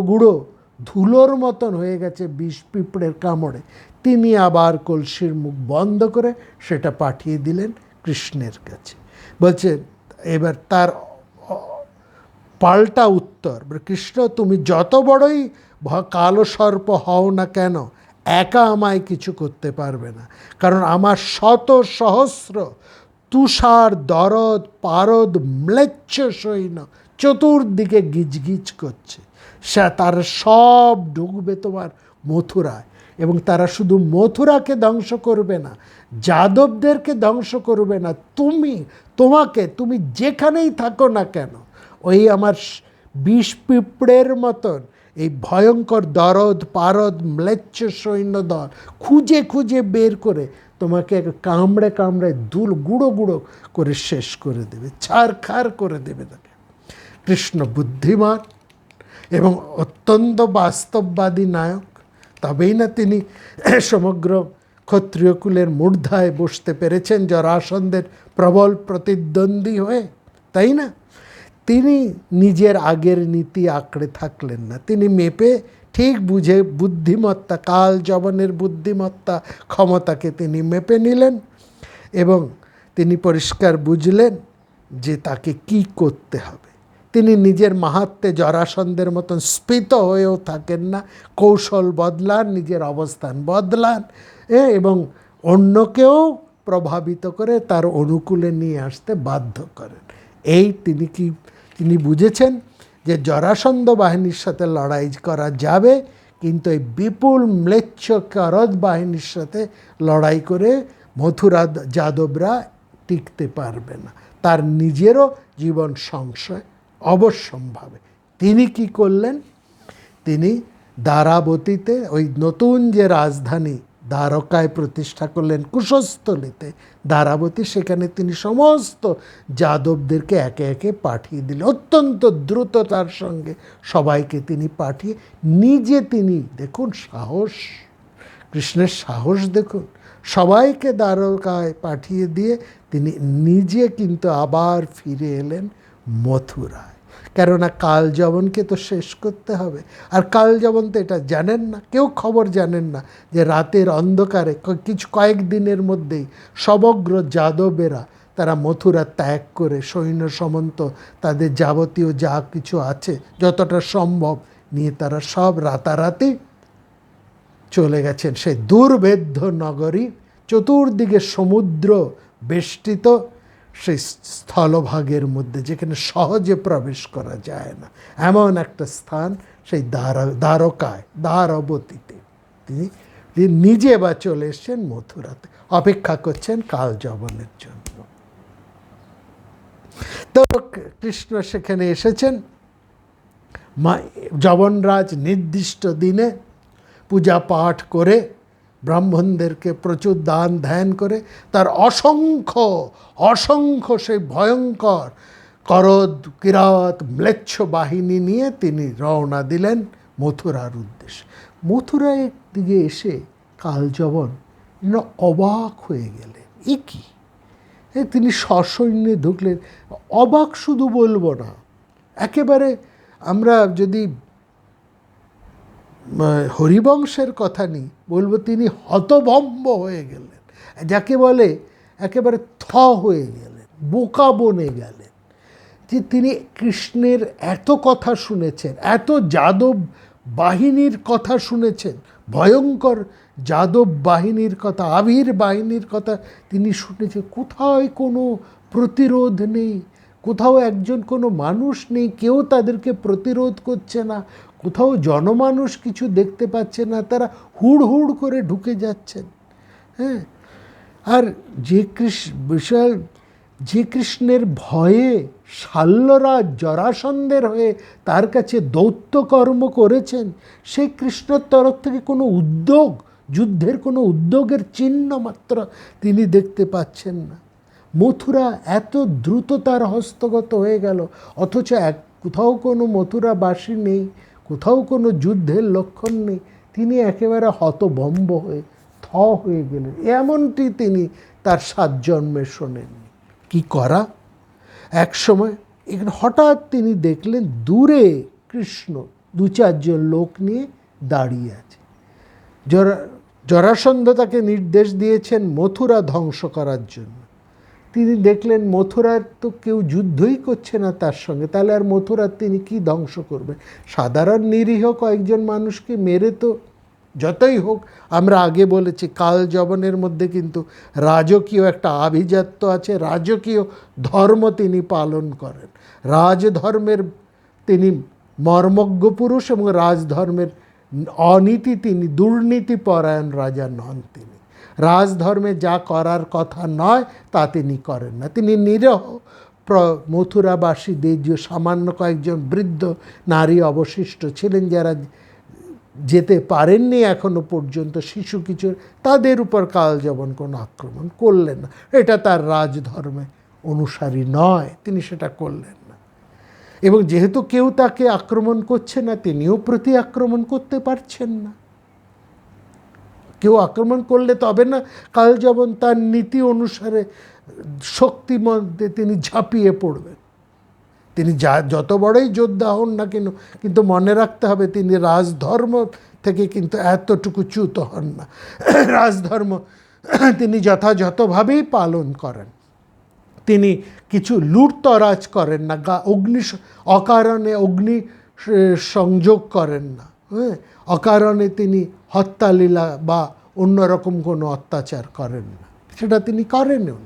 গুঁড়ো ধুলোর মতন হয়ে গেছে বিষ পিঁপড়ের কামড়ে। তিনি আবার কলসির মুখ বন্ধ করে সেটা পাঠিয়ে দিলেন কৃষ্ণের কাছে। বলছেন এবার তার পাল্টা উত্তর, কৃষ্ণ তুমি যত বড়ই কালো সর্প হও না কেন, একা আমায় কিছু করতে পারবে না, কারণ আমার শত সহস্র তুষার দরদ পারদ ম্লেচ্ছ সৈন্য চতুর্দিকে গিজগিজ করছে। তারা সব ঢুকবে তোমার মথুরায়, এবং তারা শুধু মথুরাকে ধ্বংস করবে না, যাদবদেরকে ধ্বংস করবে না, তুমি যেখানেই থাকো না কেন, ওই আমার বিষ পিঁপড়ের মতন এই ভয়ঙ্কর দরদ পারদ ম্লেচ্ছ সৈন্য দল খুঁজে বের করে তোমাকে কামড়ে গুঁড়ো করে শেষ করে দেবে, ছারখার করে দেবে তাকে। কৃষ্ণ বুদ্ধিমান এবং অত্যন্ত বাস্তববাদী নায়ক, তবেই না তিনি সমগ্র ক্ষত্রিয় কুলের মূর্ধায় বসতে পেরেছেন জরাসন্ধের প্রবল প্রতিদ্বন্দ্বী হয়ে, তাই না? তিনি নিজের আগের নীতি আঁকড়ে থাকলেন না, তিনি মেপে ঠিক বুঝে বুদ্ধিমত্তা, কালযবনের বুদ্ধিমত্তা ক্ষমতাকে তিনি মেপে নিলেন, এবং তিনি পরিষ্কার বুঝলেন যে তাকে কি করতে হবে। তিনি নিজের মাহাত্ম্যে জরাসন্ধের মতন স্ফীত হয়েও থাকেন না, কৌশল বদলান, নিজের অবস্থান বদলান, এবং অন্যকেও প্রভাবিত করে তার অনুকূলে নিয়ে আসতে বাধ্য করেন। তিনি বুঝেছেন যে জরাসন্ধ বাহিনীর সাথে লড়াই করা যাবে, কিন্তু এই বিপুল ম্লেচ্ছ করদ বাহিনীর সাথে লড়াই করে মথুরা যাদবরা টিকতে পারবে না, তার নিজেরও জীবন সংশয় অবশ্যম্ভাবে। তিনি কি করলেন, তিনি দ্বারাবতীতে ওই নতুন যে রাজধানী দ্বারকায় প্রতিষ্ঠা করলেন কুশস্থলীতে দ্বারাবতী, সেখানে তিনি সমস্ত যাদবদেরকে একে একে পাঠিয়ে দিলেন। অত্যন্ত দ্রুততার সঙ্গে সবাইকে তিনি পাঠিয়ে নিজে তিনি, দেখুন সাহস, কৃষ্ণের সাহস দেখুন, সবাইকে দ্বারকায় পাঠিয়ে দিয়ে তিনি নিজে কিন্তু আবার ফিরে এলেন মথুরায়। কেননা কালযবনকে তো শেষ করতে হবে। আর কালযবন তো এটা জানেন না, কেউ খবর জানেন না যে রাতের অন্ধকারে কয়েক দিনের মধ্যেই সমগ্র যাদবেরা তারা মথুরা ত্যাগ করে সৈন্য সমন্ত তাদের যাবতীয় যা কিছু আছে যতটা সম্ভব নিয়ে তারা সব রাতারাতি চলে গেছেন সেই দুর্ভেদ্য নগরী, চতুর্দিকে সমুদ্র বেষ্টিত সেই স্থলভাগের মধ্যে, যেখানে সহজে প্রবেশ করা যায় না, এমন একটা স্থান সেই দ্বারকায়, দ্বারবতীতে তিনি নিজে বা চলে এসছেন মথুরাতে, অপেক্ষা করছেন কালযবনের জন্য। তো কৃষ্ণ সেখানে এসেছেন। যবনরাজ নির্দিষ্ট দিনে পূজা পাঠ করে ব্রাহ্মণদেরকে প্রচুর দান ধ্যান করে তার অসংখ্য সেই ভয়ঙ্কর করদ কিরাত ম্লেচ্ছ বাহিনী নিয়ে তিনি রওনা দিলেন মথুরার উদ্দেশ্যে। মথুরার দিকে এসে কালযবন অবাক হয়ে গেলেন। এ কি, তিনি সসৈন্যে ঢুকলেন। অবাক শুধু বলবো না, একেবারে আমরা যদি হরিবংশের কথা নিই, বলবো তিনি হতভম্ব হয়ে গেলেন, যাকে বলে একেবারে হয়ে গেলেন, বোকা বনে গেলেন। যে তিনি কৃষ্ণের এত কথা শুনেছেন, এত যাদব বাহিনীর কথা শুনেছেন, ভয়ঙ্কর যাদব বাহিনীর কথা, আবির বাহিনীর কথা তিনি শুনেছেন। কোথায় কোনো প্রতিরোধ নেই, কোথাও একজন কোনো মানুষ নেই, কেউ তাদেরকে প্রতিরোধ করছে না, কোথাও জনমানুষ কিছু দেখতে পাচ্ছে না, তারা হুড় হুড় করে ঢুকে যাচ্ছেন। হ্যাঁ, আর যে কৃষ্ণের ভয়ে শাল্যরাজ জরাসন্ধের হয়ে তার কাছে দৈত্যকর্ম করেছেন, সেই কৃষ্ণের তরফ থেকে কোনো যুদ্ধের কোনো উদ্যোগের চিহ্ন মাত্র তিনি দেখতে পাচ্ছেন না। মথুরা এত দ্রুত তার হস্তগত হয়ে গেল, অথচ কোথাও কোনো মথুরাবাসী নেই, কোথাও কোনো যুদ্ধের লক্ষণ নেই। তিনি একেবারে হতভম্ব হয়ে হয়ে গেলেন। এমনটি তিনি তার 7 জন্মে শোনেননি। কি করা? এক সময় এখানে হঠাৎ তিনি দেখলেন দূরে কৃষ্ণ 2-4 জন লোক নিয়ে দাঁড়িয়ে আছে। জরাসন্ধ তাকে নির্দেশ দিয়েছেন মথুরা ধ্বংস করার জন্য। তিনি দেখলেন মথুরার তো কেউ যুদ্ধই করছে না তার সঙ্গে, তাহলে আর মথুরার তিনি কি ধ্বংস করবেন? সাধারণ নিরীহ কয়েকজন মানুষকে মেরে তো, যতই হোক, আমরা আগে বলেছি কালযবনের মধ্যে কিন্তু রাজকীয় একটা আভিজাত্য আছে, রাজকীয় ধর্ম তিনি পালন করেন। রাজধর্মের তিনি মর্মজ্ঞ পুরুষ এবং রাজধর্মের অনীতি তিনি দুর্নীতি পরায়ণ রাজা নন। তিনি রাজধর্মে যা করার কথা নয় তা তিনি করেন না। তিনি নিরহ মথুরাবাসীদের যে সামান্য কয়েকজন বৃদ্ধ নারী অবশিষ্ট ছিলেন, যারা যেতে পারেননি এখনো পর্যন্ত, শিশু কিছু, তাদের উপর কালযবন কোনো আক্রমণ করলেন না। এটা তার রাজধর্মে অনুসারী নয়, তিনি সেটা করলেন না। এবং যেহেতু কেউ তাকে আক্রমণ করছে না, তিনিও প্রতি আক্রমণ করতে পারছেন না। কেউ আক্রমণ করলে তবে না কালযবন তার নীতি অনুসারে শক্তি মধ্যে তিনি ঝাঁপিয়ে পড়বেন। তিনি যত বড়ই যোদ্ধা হন না কেন, কিন্তু মনে রাখতে হবে তিনি রাজধর্ম থেকে কিন্তু এতটুকু চ্যুত হন না। রাজধর্ম তিনি যথাযথভাবেই পালন করেন। তিনি কিছু লুটতরাজ করেন না, অকারণে অগ্নি সংযোগ করেন না, হ্যাঁ, অকারণে তিনি হত্যালীলা বা অন্যরকম কোনো অত্যাচার করেন না, সেটা তিনি করেনও।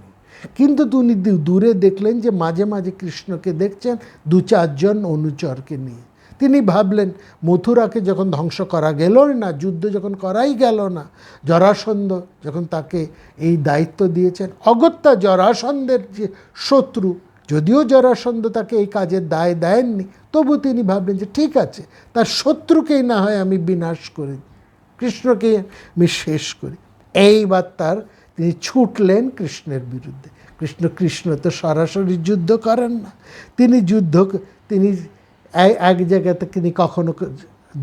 কিন্তু তিনি দূরে দেখলেন যে মাঝে মাঝে কৃষ্ণকে দেখছেন 2-4 জন অনুচরকে নিয়ে। তিনি ভাবলেন মথুরাকে যখন ধ্বংস করা গেল না, যুদ্ধ যখন করাই গেল না, জরাসন্ধ যখন তাকে এই দায়িত্ব দিয়েছেন, অগত্যা জরাসন্ধের যে শত্রু, যদিও জরাসন্ধ তাকে এই কাজের দায় দেননি, তবু তিনি ভাবলেন যে ঠিক আছে, তার শত্রুকেই না হয় আমি বিনাশ করি, কৃষ্ণকে আমি শেষ করি। এইবার তিনি ছুটলেন কৃষ্ণের বিরুদ্ধে। কৃষ্ণ তো সরাসরি যুদ্ধ করেন না, তিনি এক জায়গাতে তিনি কখনো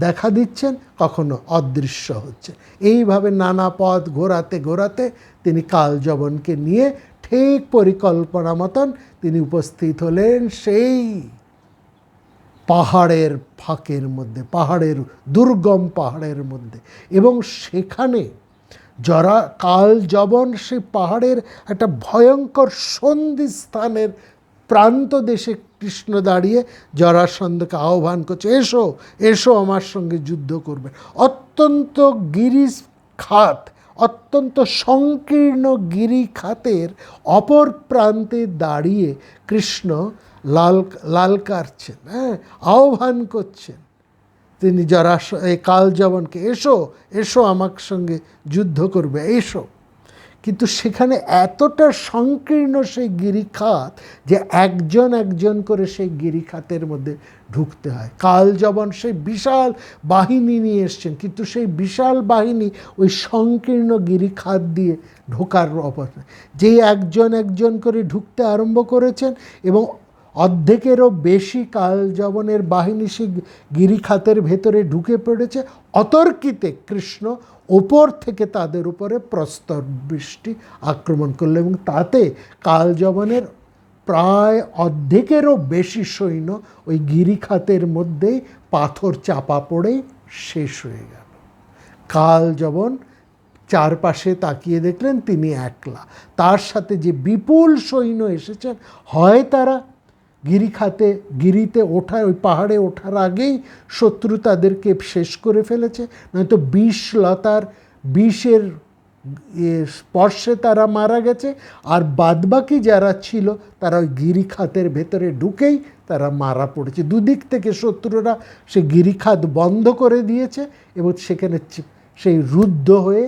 দেখা দিচ্ছেন, কখনো অদৃশ্য হচ্ছে। এইভাবে নানা পথ ঘোরাতে ঘোরাতে তিনি কালযবনকে নিয়ে ঠিক পরিকল্পনা মতন তিনি উপস্থিত হলেন সেই পাহাড়ের ফাঁকের মধ্যে, পাহাড়ের দুর্গম পাহাড়ের মধ্যে। এবং সেখানে কাল যবন সেই পাহাড়ের একটা ভয়ঙ্কর সন্ধিস্থানের প্রান্ত দেশে কৃষ্ণ দাঁড়িয়ে জরাসন্ধকে আহ্বান করছে, এসো এসো আমার সঙ্গে যুদ্ধ করবে। অত্যন্ত গিরিখাত, অত্যন্ত সংকীর্ণ গিরিখাতের অপর প্রান্তে দাঁড়িয়ে কৃষ্ণ লালকারছেন, আহ্বান করছেন তিনি এই কাল যবনকে, এসো এসো আমার সঙ্গে যুদ্ধ করবে, এসো। কিন্তু সেখানে এতটা সংকীর্ণ সেই গিরিখাত যে একজন একজন করে সেই গিরিখাতের মধ্যে ঢুকতে হয়। কাল যবন সেই বিশাল বাহিনী নিয়ে এসছেন, কিন্তু সেই বিশাল বাহিনী ওই সংকীর্ণ গিরিখাত দিয়ে ঢোকার অবস্থা, যেই একজন একজন করে ঢুকতে আরম্ভ করেছেন এবং অর্ধেকেরও বেশি কাল যবনের বাহিনী সেই গিরিখাতের ভেতরে ঢুকে পড়েছে। অতর্কিতে কৃষ্ণ ওপর থেকে তাদের উপরে প্রস্তর বৃষ্টি আক্রমণ করল এবং তাতে কাল যবনের প্রায় অর্ধেকেরও বেশি সৈন্য ওই গিরিখাতের মধ্যেই পাথর চাপা পড়েই শেষ হয়ে গেল। কাল যবন চারপাশে তাকিয়ে দেখলেন তিনি একলা, তার সাথে যে বিপুল সৈন্য এসেছেন, হয় তারা গিরিতে ওঠার, ওই পাহাড়ে ওঠার আগেই শত্রু তাদেরকে শেষ করে ফেলেছে, নয়তো বিষের স্পর্শে তারা মারা গেছে, আর বাদবাকি যারা ছিল তারা ওই গিরিখাতের ভেতরে ঢুকেই তারা মারা পড়েছে। দুদিক থেকে শত্রুরা সে গিরিখাত বন্ধ করে দিয়েছে এবং সেখানে সেই রুদ্ধ হয়ে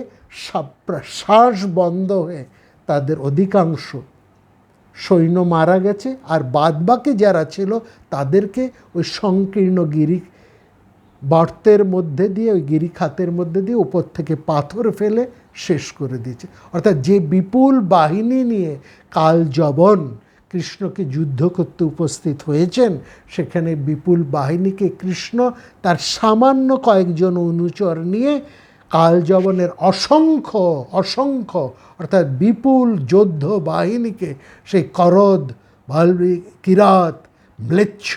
শ্বাস বন্ধ হয়ে তাদের অধিকাংশ সৈন্য মারা গেছে, আর বাদবাকি যারা ছিল তাদেরকে ওই সংকীর্ণ গর্তের মধ্যে দিয়ে, ওই গিরিখাতের মধ্যে দিয়ে উপর থেকে পাথর ফেলে শেষ করে দিয়েছে। অর্থাৎ যে বিপুল বাহিনী নিয়ে কাল যবন কৃষ্ণকে যুদ্ধ করতে উপস্থিত হয়েছেন, সেখানে বিপুল বাহিনীকে কৃষ্ণ তার সামান্য কয়েকজন অনুচর নিয়ে কাল যবনের অসংখ্য অর্থাৎ বিপুল যোদ্ধ বাহিনীকে, সেই করদ, কিরাত, ম্লেচ্ছ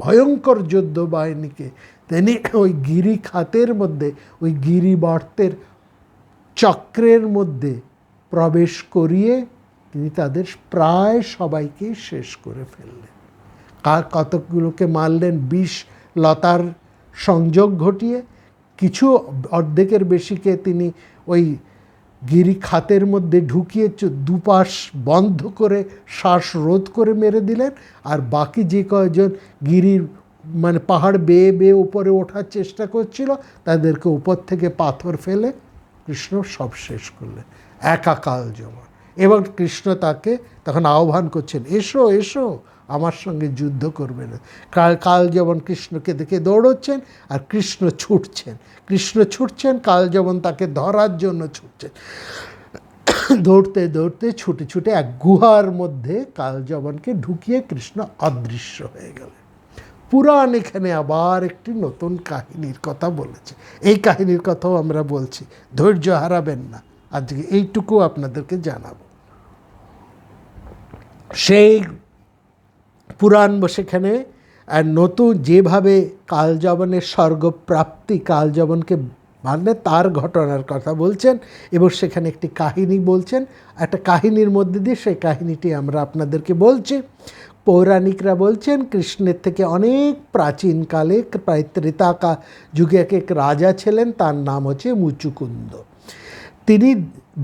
ভয়ঙ্কর যোদ্ধ বাহিনীকে তিনি ওই গিরিখাতের মধ্যে, ওই গিরিবর্তের চক্রের মধ্যে প্রবেশ করিয়ে তিনি তাদের প্রায় সবাইকে শেষ করে ফেললেন। কতগুলোকে মারলেন বিষ লতার সংযোগ ঘটিয়ে, কিছু অর্ধেকের বেশিকে তিনি ওই গিরিখাতের মধ্যে ঢুকিয়ে দুপাশ বন্ধ করে শ্বাস রোধ করে মেরে দিলেন, আর বাকি যে কয়েকজন পাহাড় বেয়ে বেয়ে উপরে ওঠার চেষ্টা করছিল তাদেরকে উপর থেকে পাথর ফেলে কৃষ্ণ সব শেষ করলেন, একা কাল যবন। এবং কৃষ্ণ তাকে তখন আহ্বান করছেন, এসো এসো আমার সঙ্গে যুদ্ধ করবে না। কাল যবন কৃষ্ণকে দেখে দৌড়চ্ছেন আর কৃষ্ণ ছুটছেন, কাল যবন তাকে ধরার জন্য ছুটছেন। দৌড়তে দৌড়তে ছুটে ছুটে এক গুহার মধ্যে কাল যবনকে ঢুকিয়ে কৃষ্ণ অদৃশ্য হয়ে গেলেন। পুরাণ এখানে আবার একটি নতুন কাহিনীর কথা বলেছে, এই কাহিনীর কথাও আমরা বলছি, ধৈর্য হারাবেন না, আজকে এইটুকু আপনাদেরকে জানাবো। সেই পুরাণ সেখানে নতুন যেভাবে কাল যবনের স্বর্গপ্রাপ্তি, কাল যবনকে মানলে তার ঘটনার কথা বলছেন এবং সেখানে একটি কাহিনী বলছেন। একটা কাহিনীর মধ্যে দিয়ে সেই কাহিনীটি আমরা আপনাদেরকে বলছি। পৌরাণিকরা বলছেন কৃষ্ণের থেকে অনেক প্রাচীনকালে, প্রায় ত্রেতা যুগে এক রাজা ছিলেন, তার নাম হচ্ছে মুচুকুন্দ। তিনি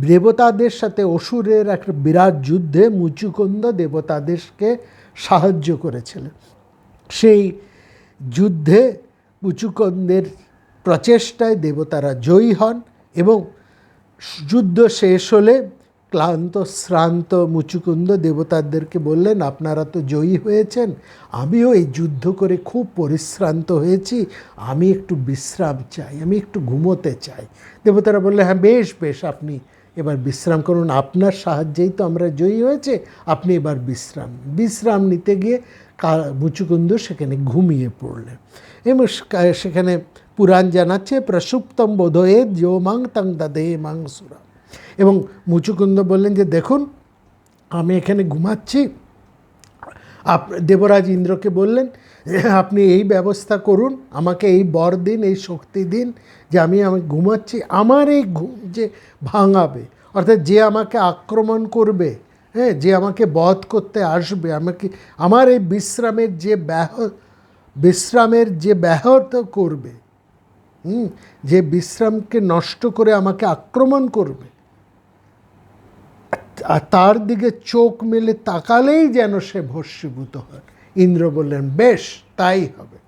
দেবতাদের সাথে অসুরের একটা বিরাট যুদ্ধে মুচুকুন্দ দেবতাদেরকে সাহায্য করেছিলেন। সেই যুদ্ধে মুচুকুন্দের প্রচেষ্টায় দেবতারা জয়ী হন এবং যুদ্ধ শেষ হলে ক্লান্ত শ্রান্ত মুচুকুন্দ দেবতাদেরকে বললেন, আপনারা তো জয়ী হয়েছেন, আমিও এই যুদ্ধ করে খুব পরিশ্রান্ত হয়েছি, আমি একটু বিশ্রাম চাই, আমি একটু ঘুমোতে চাই। দেবতারা বললেন, হ্যাঁ বেশ বেশ, আপনি এবার বিশ্রাম করুন, আপনার সাহায্যেই তো আমরা জয়ী হয়েছে, আপনি এবার বিশ্রাম নিতে গিয়ে মুচুকুন্দ সেখানে ঘুমিয়ে পড়লেন। এবং সেখানে পুরাণ জানাচ্ছে, প্রসুপ্তম বোধয়ে যো মাং তং দদে মাং সুরা। এবং মুচুকুন্দ বললেন যে দেখুন, আমি এখানে ঘুমাচ্ছি। দেবরাজ ইন্দ্রকে বললেন, আপনি এই ব্যবস্থা করুন, আমাকে এই বর দিন, এই শক্তি দিন যে আমি ঘুমাচ্ছি, আমার এই ঘুম যে ভাঙাবে, অর্থাৎ যে আমাকে আক্রমণ করবে, হ্যাঁ, যে আমাকে বধ করতে আসবে, আমার এই বিশ্রামের যে ব্যাহত করবে, যে বিশ্রামকে নষ্ট করে আমাকে আক্রমণ করবে, আর তার দিকে চোখ মেলে তাকালেই যেন সে ভস্মীভূত হয়। ইন্দ্র বললেন, বেশ তাই হবে।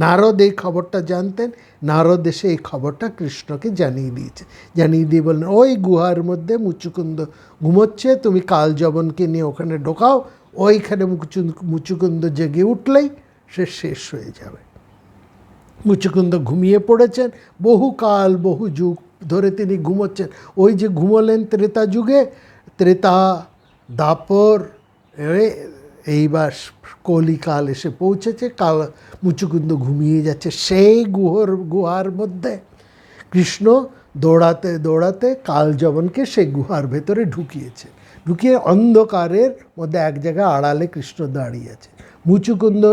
নারদ এই খবরটা জানতেন। নারদ এসে এই খবরটা কৃষ্ণকে জানিয়ে দিয়েছে। জানিয়ে দিয়ে বললেন, ওই গুহার মধ্যে মুচুকুন্দ ঘুমোচ্ছে, তুমি কালযবনকে নিয়ে ওখানে ঢোকাও, ওইখানে মুচুকুন্দ জেগে উঠলেই সে শেষ হয়ে যাবে। মুচুকুন্দ ঘুমিয়ে পড়েছেন, বহুকাল বহু যুগ ধরে তিনি ঘুমোচ্ছেন। ওই যে ঘুমোলেন ত্রেতা যুগে, ত্রেতা, দাপর, এইবার কলিকাল এসে পৌঁছেছে, মুচুকুন্দ ঘুমিয়ে যাচ্ছে। সেই গুহার মধ্যে কৃষ্ণ দৌড়াতে দৌড়াতে কালযবনকে সেই গুহার ভেতরে ঢুকিয়ে অন্ধকারের মধ্যে এক জায়গায় আড়ালে কৃষ্ণ দাঁড়িয়ে আছে। মুচুকুন্দ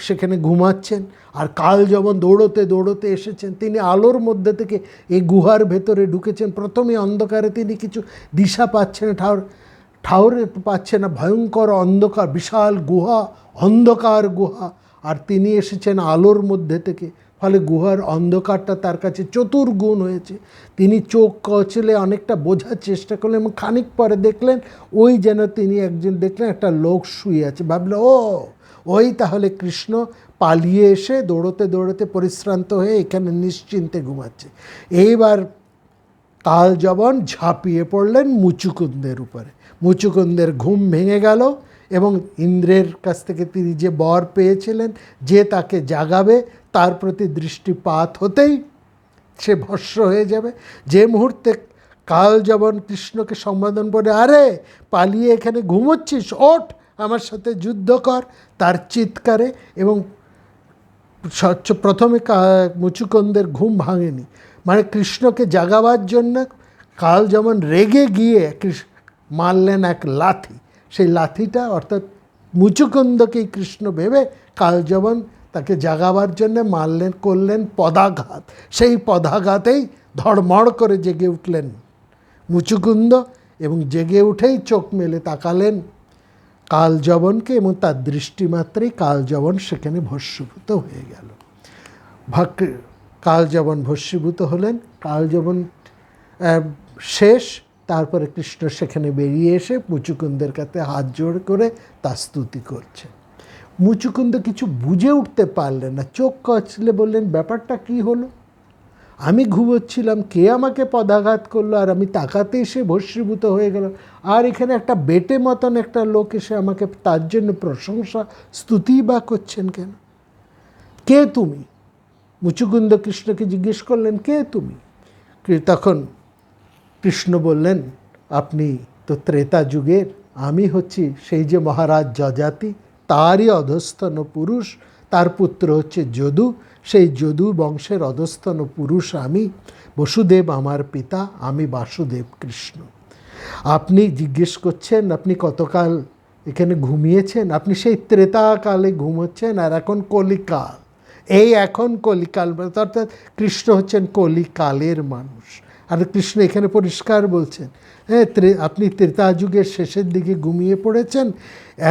সেখানে ঘুমাচ্ছেন, আর কালযবন দৌড়তে দৌড়তে এসেছেন। তিনি আলোর মধ্যে থেকে এই গুহার ভেতরে ঢুকেছেন। প্রথমে অন্ধকারে তিনি কিছু দিশা পাচ্ছেন, ঠাউরে পাচ্ছে না। ভয়ঙ্কর অন্ধকার, বিশাল গুহা, অন্ধকার গুহা, আর তিনি এসেছেন আলোর মধ্যে থেকে। ফলে গুহার অন্ধকারটা তার কাছে চতুর্গুণ হয়েছে। তিনি চোখ কচলে অনেকটা বোঝার চেষ্টা করলেন, এবং খানিক পরে দেখলেন ওই যেন তিনি দেখলেন একটা লোক শুয়ে আছে। ভাবলেন, ওই তাহলে কৃষ্ণ পালিয়ে এসে দৌড়তে দৌড়তে পরিশ্রান্ত হয়ে এখানে নিশ্চিন্তে ঘুমাচ্ছে। এইবার কালযবন ঝাঁপিয়ে পড়লেন মুচুকুন্দের উপরে। মুচুকুন্দের ঘুম ভেঙে গেল, এবং ইন্দ্রের কাছ থেকে তিনি যে বর পেয়েছিলেন যে তাকে জাগাবে, তার প্রতি দৃষ্টিপাত হতেই সে ভস্ম হয়ে যাবে। যে মুহূর্তে কালযবন কৃষ্ণকে সম্বোধন করে, আরে পালিয়ে এখানে ঘুমোচ্ছিস, ওঠ আমার সাথে যুদ্ধ কর, তার চিৎকারে, এবং প্রথমে মুচুকুন্দের ঘুম ভাঙেনি, মানে কৃষ্ণকে জাগাবার জন্য কালযবন রেগে গিয়ে মারলেন এক লাথি। সেই লাথিটা অর্থাৎ মুচুকুন্দকেই কৃষ্ণ ভেবে কালযবন তাকে জাগাবার জন্য করলেন পদাঘাত। সেই পদাঘাতেই ধড়মড় করে জেগে উঠলেন মুচুকুন্দ, এবং জেগে উঠেই চোখ মেলে তাকালেন কালযবনকে, এবং তার দৃষ্টিমাত্রেই কালযবন সেখানে ভস্মীভূত হয়ে গেল। কালযবন ভস্মীভূত হলেন, কালযবন শেষ। তারপরে কৃষ্ণ সেখানে বেরিয়ে এসে মুচুকুন্দের কাছে হাত জোড় করে তার স্তুতি করছে। মুচুকুন্দ কিছু বুঝে উঠতে পারলেন না, চোখ কচলে বললেন, ব্যাপারটা কি হলো? আমি ঘুমোচ্ছিলাম, কে আমাকে পদাঘাত করলো, আর আমি তাকাতে এসে ভস্মীভূত হয়ে গেল, আর এখানে একটা বেটে মতন একটা লোক এসে আমাকে তার জন্য প্রশংসা স্তুতি বা করছেন কেন? কে তুমি? মুচুকুন্দ কৃষ্ণকে জিজ্ঞেস করলেন, কে তুমি? তখন কৃষ্ণ বললেন, আপনি তো ত্রেতা যুগের, আমি হচ্ছি সেই যে মহারাজ যজাতি, তারই অধস্তন পুরুষ, তার পুত্র হচ্ছে যদু, সেই যদু বংশের অধস্তন পুরুষ আমি। বসুদেব আমার পিতা, আমি বাসুদেব কৃষ্ণ। আপনি জিজ্ঞেস করছেন আপনি কতকাল এখানে ঘুমিয়েছেন, আপনি সেই ত্রেতাকালে ঘুমোচ্ছেন, আর এখন কলিকাল। এই এখন কলিকাল, অর্থাৎ কৃষ্ণ হচ্ছেন কলিকালের মানুষ। আর কৃষ্ণ এখানে পরিষ্কার বলছেন, হ্যাঁ, আপনি ত্রেতা যুগের শেষের দিকে ঘুমিয়ে পড়েছেন,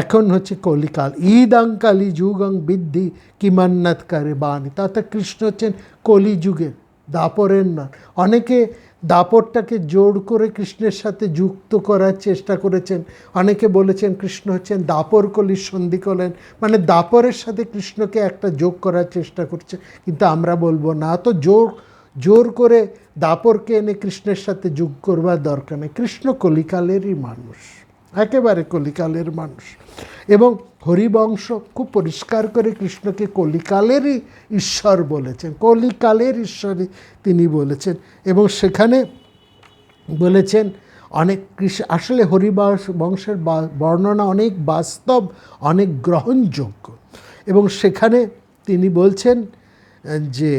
এখন হচ্ছে কলিকাল। ইদং কালি যুগং বিদ্ধি কিমান্নাত করে বাণী। অর্থাৎ কৃষ্ণ হচ্ছেন কলিযুগের, দাপরের না। অনেকে দাপরটাকে জোর করে কৃষ্ণের সাথে যুক্ত করার চেষ্টা করেছেন। অনেকে বলেছেন কৃষ্ণ হচ্ছেন দাপর কলির সন্ধি করলেন, মানে দাপরের সাথে কৃষ্ণকে একটা যোগ করার চেষ্টা করছে। কিন্তু আমরা বলবো না, তো জোর করে দাপরকে এনে কৃষ্ণের সাথে যোগ করবার দরকার নেই। কৃষ্ণ কলিকালেরই মানুষ, একেবারে কলিকালের মানুষ। এবং হরিবংশ খুব পরিষ্কার করে কৃষ্ণকে কলিকালেরই ঈশ্বর বলেছেন, কলিকালের ঈশ্বরই তিনি বলেছেন। এবং সেখানে বলেছেন অনেক আসলে হরিবংশের বর্ণনা অনেক বাস্তব, অনেক গ্রহণযোগ্য। এবং সেখানে তিনি বলছেন যে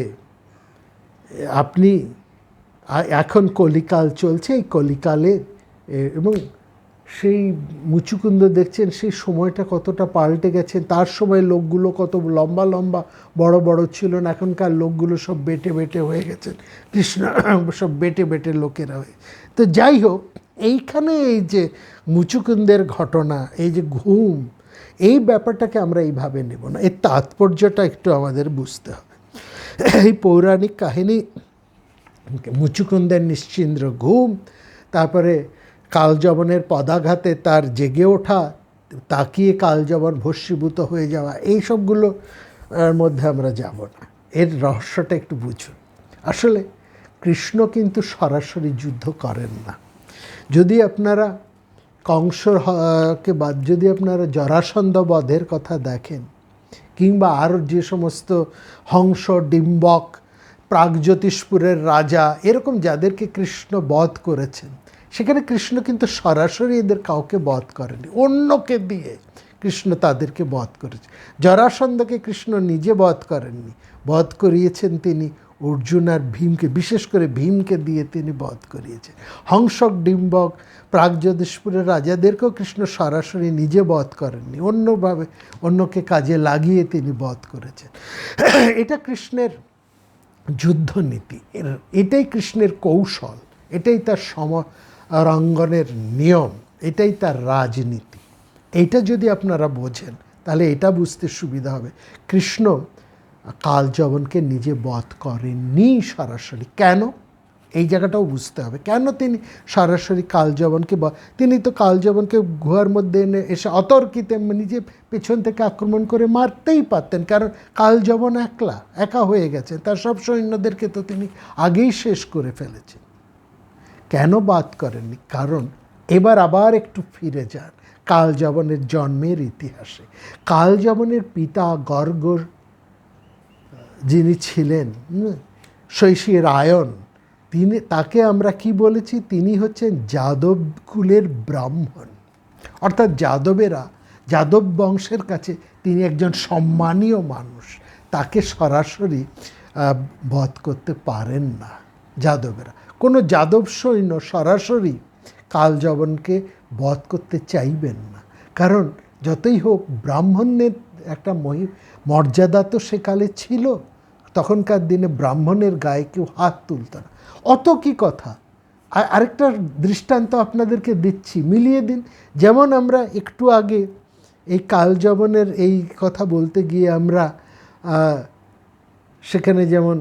আপনি এখন কলিকাল চলছে, এই কলিকালে, এবং সেই মুচুকুন্দ দেখছেন সেই সময়টা কতটা পাল্টে গেছে। তার সময় লোকগুলো কত লম্বা লম্বা বড় বড় ছিল না, এখনকার লোকগুলো সব বেটে বেটে হয়ে গেছেন, কৃষ্ণ সব বেটে বেটে লোকেরা হয়ে। তো যাই হোক, এইখানে এই যে মুচুকুন্দের ঘটনা, এই যে ঘুম, এই ব্যাপারটাকে আমরা এইভাবে নেব না, এর তাৎপর্যটা একটু আমাদের বুঝতে হবে। এই পৌরাণিক কাহিনী, মুচুকুন্দের নিশ্চিন্দ্র ঘুম, তারপরে কালযবনের পদাঘাতে তার জেগে ওঠা, তাকিয়ে কালযবন ভস্মীভূত হয়ে যাওয়া, এই সবগুলো মধ্যে আমরা যাব না। এর রহস্যটা একটু বুঝুন। আসলে কৃষ্ণ কিন্তু সরাসরি যুদ্ধ করেন না। যদি আপনারা কংসর কে বাদ, যদি আপনারা জরাসন্ধ বধের কথা দেখেন, কিংবা আরও যে সমস্ত হংস, ডিম্বক, প্রাগজ্যোতিষপুরের রাজা, এরকম যাদেরকে কৃষ্ণ বধ করেছেন, সেখানে কৃষ্ণ কিন্তু সরাসরি এদের কাউকে বধ করেনি, অন্যকে দিয়ে কৃষ্ণ তাদেরকে বধ করেছে। জরাসন্ধকে কৃষ্ণ নিজে বধ করেননি, বধ করিয়েছেন তিনি অর্জুন আর ভীমকে, বিশেষ করে ভীমকে দিয়ে তিনি বধ করিয়েছেন। হংসক, ডিম্বক, প্রাগজ্যোতিষপুরের রাজাদেরকেও কৃষ্ণ সরাসরি নিজে বধ করেননি, অন্যভাবে অন্যকে কাজে লাগিয়ে তিনি বধ করেছেন। এটা কৃষ্ণের যুদ্ধনীতি, এটাই কৃষ্ণের কৌশল, এটাই তার সমরাঙ্গনের নিয়ম, এটাই তার রাজনীতি। এইটা যদি আপনারা বোঝেন তাহলে এটা বুঝতে সুবিধা হবে। কৃষ্ণ কালযবনকে নিজে বধ করেননি সরাসরি। কেন? এই জায়গাটাও বুঝতে হবে, কেন তিনি সরাসরি কালযবনকে তিনি তো কালযবনকে গুহার মধ্যে এনে এসে অতর্কিতে নিজে পেছন থেকে আক্রমণ করে মারতেই পারতেন, কারণ কালযবন একা হয়ে গেছেন, তার সব সৈন্যদেরকে তো তিনি আগেই শেষ করে ফেলেছেন। কেন বাদ করেননি? কারণ এবার আবার একটু ফিরে যান কালযবনের জন্মের ইতিহাসে। কালযবনের পিতা গর্গ যিনি ছিলেন, শৈশীর আয়ন, তাকে আমরা কি বলেছি? তিনি হচ্ছেন যাদব কুলের ব্রাহ্মণ, অর্থাৎ যাদব বংশের কাছে তিনি একজন সম্মানীয় মানুষ। তাকে সরাসরি বধ করতে পারেন না যাদবেরা। কোনো যাদব সৈন্য সরাসরি কালযবনকে বধ করতে চাইবেন না, কারণ যতই হোক ব্রাহ্মণের একটা মর্যাদা তো সেকালে ছিল। তখনকার দিনে ব্রাহ্মণের গায়ে কেউ হাত তুলত না। অত কি কথা, আরেকটা দৃষ্টান্ত আপনাদেরকে দিচ্ছি, মিলিয়ে দিন। যেমন আমরা একটু আগে এই কালযবনের এই কথা বলতে গিয়ে আমরা সেখানে যেমন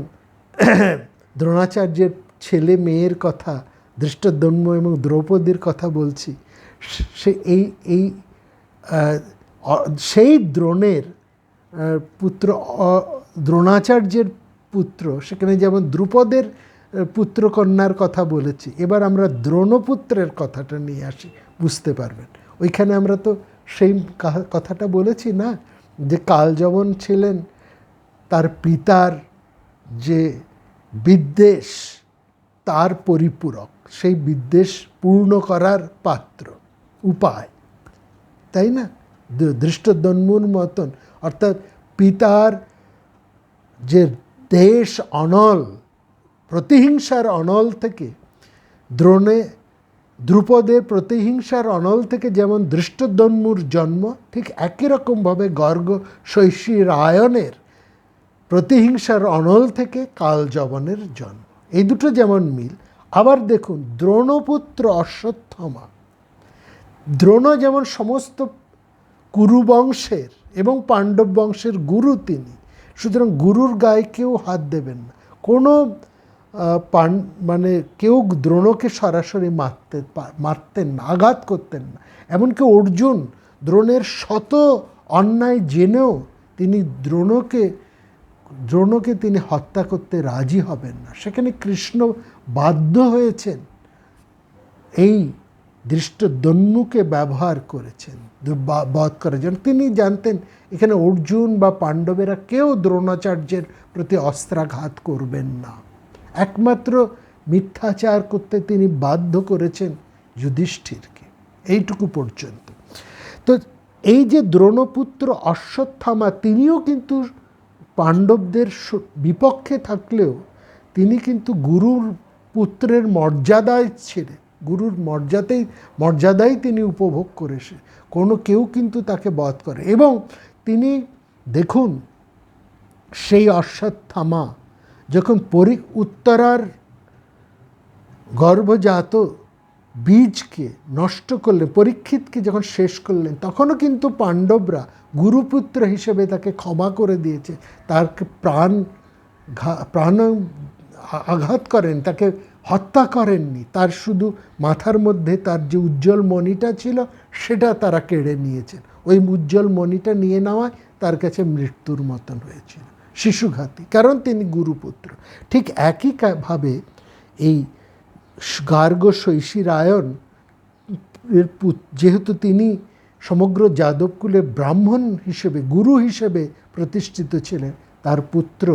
দ্রোণাচার্যের ছেলে মেয়ের কথা, ধৃষ্টদ্যম্ন এবং দ্রৌপদীর কথা বলছি, সেই দ্রোণের পুত্র দ্রোণাচার্যের পুত্র, সেখানে যেমন দ্রুপদের পুত্রকন্যার কথা বলেছি, এবার আমরা দ্রোণপুত্রের কথাটা নিয়ে আসি, বুঝতে পারবেন। ওইখানে আমরা তো সেই কথাটা বলেছি না, যে কালযবন ছিলেন তার পিতার যে বিদ্বেষ, তার পরিপূরক, সেই বিদ্বেষ পূর্ণ করার পাত্র, উপায়, তাই না? ধৃষ্টদ্যম্নুর মতন, অর্থাৎ পিতার যে দেশ অনল, প্রতিহিংসার অনল থেকে দ্রুপদের প্রতিহিংসার অনল থেকে যেমন ধৃষ্টদ্যম্নুর জন্ম, ঠিক একই রকমভাবে গর্গ শৈশীর আয়নের প্রতিহিংসার অনল থেকে কালযবনের জন্ম। এই দুটো যেমন মিল। আবার দেখুন দ্রোণপুত্র অশ্বত্থামা, দ্রোণ যেমন সমস্ত কুরু বংশের এবং পাণ্ডব বংশের গুরু তিনি, সুতরাং গুরুর গায়ে কেউ হাত দেবেন না। কোনো কেউ দ্রোণকে সরাসরি মারতেন না, আঘাত করতেন না। এমনকি অর্জুন দ্রোণের শত অন্যায় জেনেও তিনি দ্রোণকে তিনি হত্যা করতে রাজি হবেন না। সেখানে কৃষ্ণ বাধ্য হয়েছেন এই ধৃষ্টদ্যম্নুকে ব্যবহার করেছেন বধ করার জন্য। তিনি জানতেন এখানে অর্জুন বা পাণ্ডবেরা কেউ দ্রোণাচার্যের প্রতি অস্ত্রাঘাত করবেন না, একমাত্র মিথ্যাচার করতে তিনি বাধ্য করেছেন যুধিষ্ঠিরকে, এইটুকু পর্যন্ত। তো এই যে দ্রোণপুত্র অশ্বত্থামা, তিনিও কিন্তু পাণ্ডবদের বিপক্ষে থাকলেও তিনি কিন্তু গুরুর পুত্রের মর্যাদায় ছিলেন, গুরুর মর্যাদাই তিনি উপভোগ করেছে, কেউ কিন্তু তাকে বধ করে। এবং তিনি দেখুন, সেই অশ্বত্থামা যখন উত্তরার গর্ভজাত বীজকে নষ্ট করলেন, পরীক্ষিতকে যখন শেষ করলেন, তখনও কিন্তু পাণ্ডবরা গুরুপুত্র হিসেবে তাকে ক্ষমা করে দিয়েছে, তার প্রাণ আঘাত করেন, তাকে হত্যা করেননি। তার শুধু মাথার মধ্যে তার যে উজ্জ্বল মণিটা ছিল সেটা তারা কেড়ে নিয়েছেন। ওই উজ্জ্বল মণিটা নিয়ে নেওয়ায় তার কাছে মৃত্যুর মতন হয়েছিল, শিশুঘাতী, কারণ তিনি গুরুপুত্র। ঠিক একইভাবে এই গার্গ শৈশিরায়ণ যেহেতু তিনি সমগ্র যাদবকুলে ব্রাহ্মণ হিসেবে, গুরু হিসেবে প্রতিষ্ঠিত ছিলেন, তার পুত্র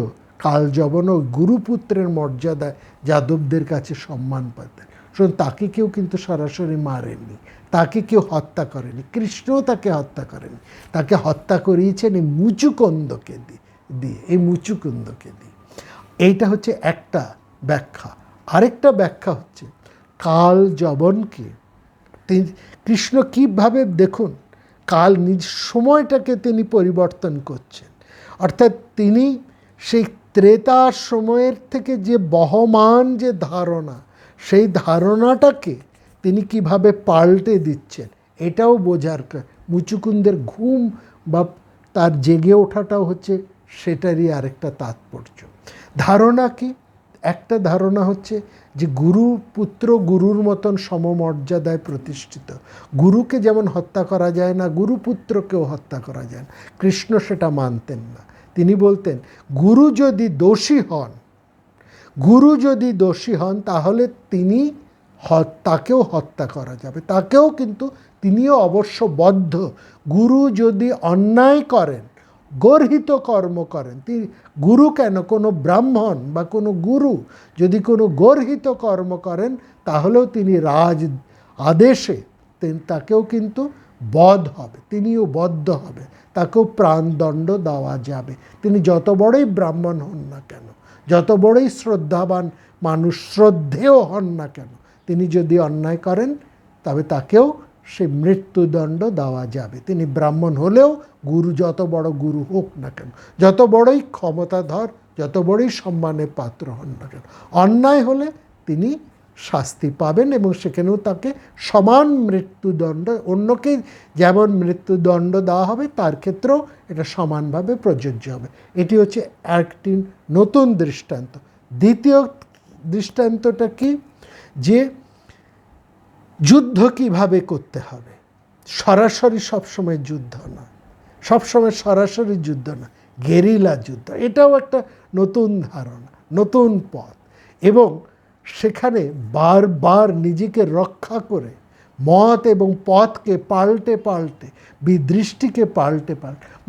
কালযবনও গুরুপুত্রের মর্যাদায় যাদবদের কাছে সম্মান পেতেন। শুনুন, তাকে কেউ কিন্তু সরাসরি মারেননি, তাকে কেউ হত্যা করেনি, কৃষ্ণও তাকে হত্যা করেনি। তাকে হত্যা করিয়েছেন এই মুচুকুন্দকে দিয়ে, এই মুচুকুন্দকে দিয়ে। এইটা হচ্ছে একটা ব্যাখ্যা। আরেকটা ব্যাখ্যা হচ্ছে কালযবনকে কৃষ্ণ কীভাবে, দেখুন, নিজ সময়টাকে তিনি পরিবর্তন করছেন। অর্থাৎ তিনি সেই ত্রেতার সময়ের থেকে যে বহমান যে ধারণা, সেই ধারণাটাকে তিনি কিভাবে পাল্টে দিচ্ছেন, এটাও বোঝার। মুচুকুন্দের ঘুম বা তার জেগে ওঠাটাও হচ্ছে সেটারই আরেকটা তাৎপর্য। ধারণা কি? একটা ধারণা হচ্ছে যে পুত্র গুরুর মতন সমমর্যাদায় প্রতিষ্ঠিত। গুরুকে যেমন হত্যা করা যায় না, গুরুপুত্রকেও হত্যা করা যায় না। কৃষ্ণ সেটা মানতেন না। তিনি বলতেন, গুরু যদি দোষী হন তাহলে তাকেও হত্যা করা যাবে, তাকেও কিন্তু তিনিও অবশ্য বদ্ধ। গুরু যদি অন্যায় করেন, গর্হিত কর্ম করেন, গুরু কেন, কোনো ব্রাহ্মণ বা কোনো গুরু যদি কোনো গর্হিত কর্ম করেন, তাহলেও তিনি আদেশে তাকেও কিন্তু বধ হবে, তিনিও বদ্ধ হবে, তাকেও প্রাণদণ্ড দেওয়া যাবে। তিনি যত বড়ই ব্রাহ্মণ হন না কেন, যত বড়ই শ্রদ্ধাবান মানুষ, শ্রদ্ধেয় হন না কেন, তিনি যদি অন্যায় করেন তবে তাকেও সে মৃত্যুদণ্ড দেওয়া যাবে। তিনি ব্রাহ্মণ হলেও, যত বড় গুরু হোক না কেন, যত বড়ই ক্ষমতাধর, যত বড়ই সম্মানের পাত্র হন না কেন, অন্যায় হলে তিনি শাস্তি পাবেন এবং সেখানেও তাকে সমান মৃত্যুদণ্ড, অন্যকে যেমন মৃত্যুদণ্ড দেওয়া হবে তার ক্ষেত্রেও এটা সমানভাবে প্রযোজ্য হবে। এটি হচ্ছে একটি নতুন দৃষ্টান্ত। দ্বিতীয় দৃষ্টান্তটা কি? যে যুদ্ধ কিভাবে করতে হবে। সরাসরি সবসময় যুদ্ধ না, সবসময় সরাসরি যুদ্ধ না, গেরিলা যুদ্ধ। এটাও একটা নতুন ধারণা, নতুন পথ। এবং সেখানে বারবার নিজেকে রক্ষা করে মত এবং পথকে পাল্টে দৃষ্টিকে পাল্টে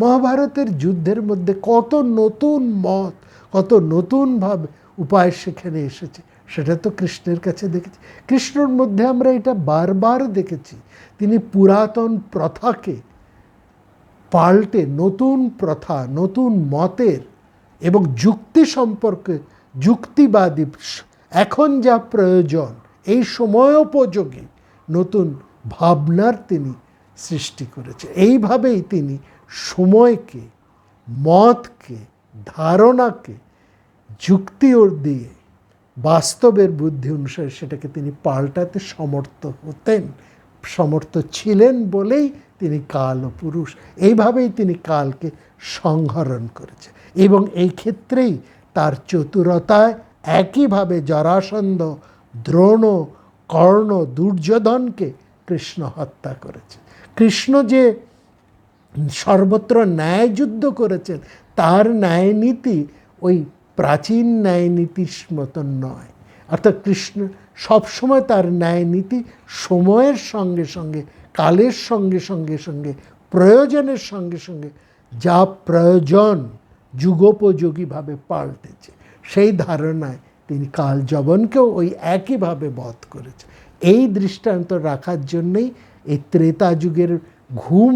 মহাভারতের যুদ্ধের মধ্যে কত নতুন মত, কত নতুনভাবে উপায় সেখানে এসেছে, সেটা তো কৃষ্ণের কাছে দেখেছি। কৃষ্ণর মধ্যে আমরা এটা বারবার দেখেছি। তিনি পুরাতন প্রথাকে পাল্টে নতুন প্রথা, নতুন মতের এবং যুক্তি সম্পর্কে, যুক্তিবাদী, এখন যা প্রয়োজন এই সময়োপযোগী নতুন ভাবনার তিনি সৃষ্টি করেছে। এইভাবেই তিনি সময়কে, মতকে, ধারণাকে যুক্তি দিয়ে বাস্তবের বুদ্ধি অনুসারে সেটাকে তিনি পাল্টাতে সমর্থ ছিলেন বলেই তিনি কালপুরুষ। এইভাবেই তিনি কালকে সংহরণ করেছেন। এবং এই ক্ষেত্রেই তার চতুরতায় একইভাবে জরাসন্ধ, দ্রোণ, কর্ণ, দুর্যোধনকে কৃষ্ণ হত্যা করেছে। কৃষ্ণ যে সর্বত্র ন্যায় যুদ্ধ করেছেন, তার ন্যায়নীতি ওই প্রাচীন ন্যায়নীতির মতন নয়। অর্থাৎ কৃষ্ণ সবসময় তার ন্যায়নীতি সময়ের সঙ্গে সঙ্গে, কালের সঙ্গে সঙ্গে, প্রয়োজনের সঙ্গে যা প্রয়োজন যুগোপযোগীভাবে পাল্টেছে। সেই ধারণায় তিনি কালযবনকেও ওই একইভাবে বধ করেছে। এই দৃষ্টান্ত রাখার জন্যই এই ত্রেতা যুগের ঘুম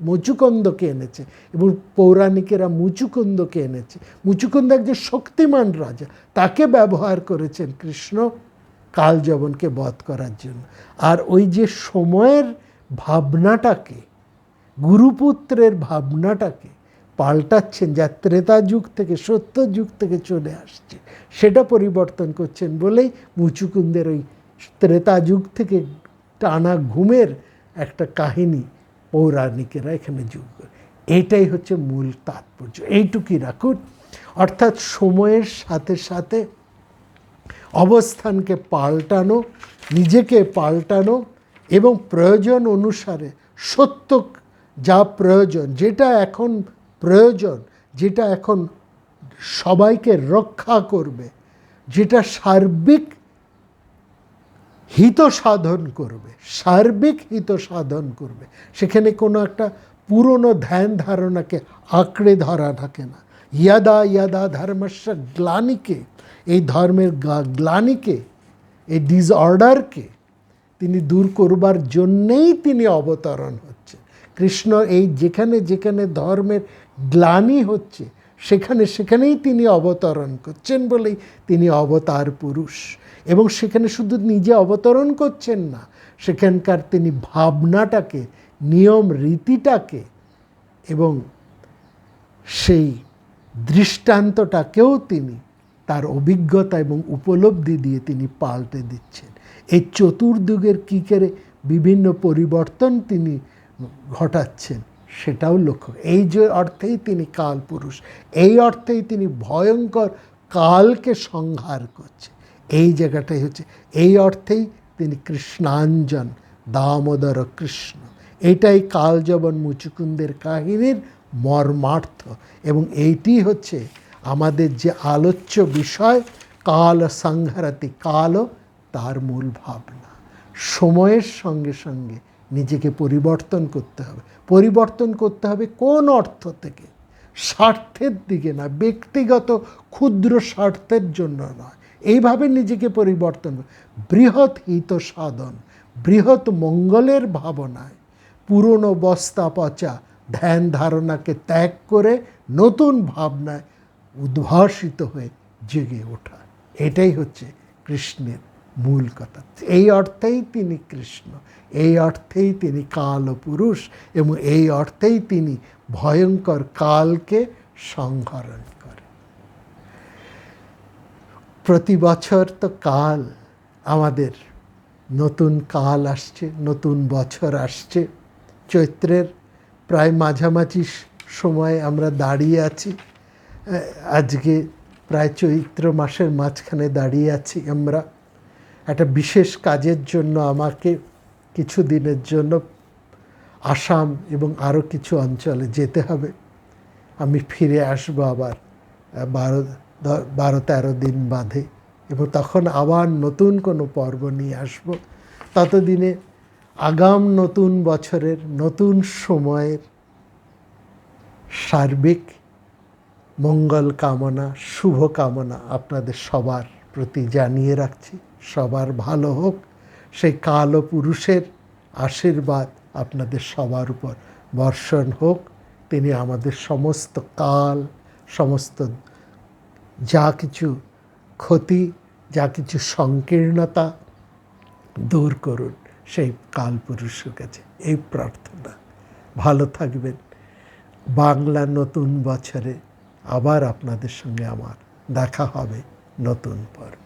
মুচুকুন্দকে এনেছে এবং পৌরাণিকেরা মুচুকুন্দকে এনেছে। মুচুকুন্দ একজন শক্তিমান রাজা, তাকে ব্যবহার করেছেন কৃষ্ণ কালযবনকে বধ করার জন্য। আর ওই যে সময়ের ভাবনাটাকে, গুরুপুত্রের ভাবনাটাকে পাল্টাচ্ছেন, যা ত্রেতা যুগ থেকে সত্য যুগ থেকে চলে আসছে, সেটা পরিবর্তন করছেন বলেই মুচুকুন্দের ওই ত্রেতা যুগ থেকে টানা ঘুমের একটা কাহিনী পৌরাণিকেরা এখানে যোগ করে। এইটাই হচ্ছে মূল তাৎপর্য, এইটুকুই রাখুন। অর্থাৎ সময়ের সাথে সাথে অবস্থানকে পাল্টানো, নিজেকে পাল্টানো এবং প্রয়োজন অনুসারে সত্য যা প্রয়োজন, যেটা এখন প্রয়োজন, যেটা এখন সবাইকে রক্ষা করবে, যেটা সার্বিক হিত সাধন করবে, সার্বিক হিত সাধন করবে, সেখানে কোনো একটা পুরনো ধ্যান ধারণাকে আঁকড়ে ধরা থাকে না। ইয়াদা ইয়াদা ধর্মস্য গ্লানিকে, এই ধর্মের গ্লানিকে, এই ডিসঅর্ডারকে তিনি দূর করবার জন্যেই তিনি অবতরণ হচ্ছে। কৃষ্ণ এই যেখানে যেখানে ধর্মের গ্লানি হচ্ছে সেখানে সেখানেই তিনি অবতরণ করছেন বলেই তিনি অবতার পুরুষ। এবং সেখানে শুধু নিজে অবতরণ করছেন না, সেখানকার তিনি ভাবনাটাকে, নিয়ম রীতিটাকে এবং সেই দৃষ্টান্তটাকেও তিনি তার অভিজ্ঞতা এবং উপলব্ধি দিয়ে তিনি পাল্টে দিচ্ছেন। এই চতুর্যুগের কী করে বিভিন্ন পরিবর্তন তিনি ঘটাচ্ছেন সেটাও লক্ষ্য। এই যে অর্থেই তিনি কালপুরুষ, এই অর্থেই তিনি ভয়ঙ্কর কালকে সংহার করছেন, এই জায়গাটাই হচ্ছে, এই অর্থেই তিনি কৃষ্ণাঞ্জন, দামোদর কৃষ্ণ। এইটাই কালযবন মুচুকুন্দের কাহিনীর মর্মার্থ। এবং এইটি হচ্ছে আমাদের যে আলোচ্য বিষয়, কাল সংহরতি কাল, তার মূল ভাবনা। সময়ের সঙ্গে সঙ্গে নিজেকে পরিবর্তন করতে হবে। পরিবর্তন করতে হবে কোন অর্থ থেকে? স্বার্থের দিকে না, ব্যক্তিগত ক্ষুদ্র স্বার্থের জন্য নয়। এইভাবে নিজেকে পরিবর্তন, বৃহৎ হিত সাধন, বৃহৎ মঙ্গলের ভাবনায় পুরনো বস্তা পচা ধ্যান ধারণাকে ত্যাগ করে নতুন ভাবনায় উদ্ভাসিত হয়ে জেগে ওঠা। এটাই হচ্ছে কৃষ্ণের মূল কথা। এই অর্থেই তিনি কৃষ্ণ, এই অর্থেই তিনি কালপুরুষ এবং এই অর্থেই তিনি ভয়ঙ্কর কালকে সংহরণ করেন। প্রতি বছর তো কাল, আমাদের নতুন কাল আসছে, নতুন বছর আসছে। চৈত্রের প্রায় মাঝামাঝি সময়ে আমরা দাঁড়িয়ে আছি। আজকে প্রায় চৈত্র মাসের মাঝখানে দাঁড়িয়ে আছি আমরা। একটা বিশেষ কাজের জন্য আমাকে কিছু দিনের জন্য আসাম এবং আরও কিছু অঞ্চলে যেতে হবে। আমি ফিরে আসবো আবার 12-13 দিন বাদে, এবং তখন আবার নতুন কোনো পর্ব নিয়ে আসব। ততদিনে আগাম নতুন বছরের, নতুন সময়ের সার্বিক মঙ্গল কামনা, শুভ কামনা আপনাদের সবার প্রতি জানিয়ে রাখছি। সবার ভালো হোক, সেই কালপুরুষের আশীর্বাদ আপনাদের সবার উপর বর্ষণ হোক। তিনি আমাদের সমস্ত কাল, সমস্ত যা কিছু ক্ষতি, যা কিছু সংকীর্ণতা দূর করুন সেই কালপুরুষের কাছে, এই প্রার্থনা। ভালো থাকবেন। বাংলা নতুন বছরে আবার আপনাদের সঙ্গে আমার দেখা হবে নতুন পর্ব।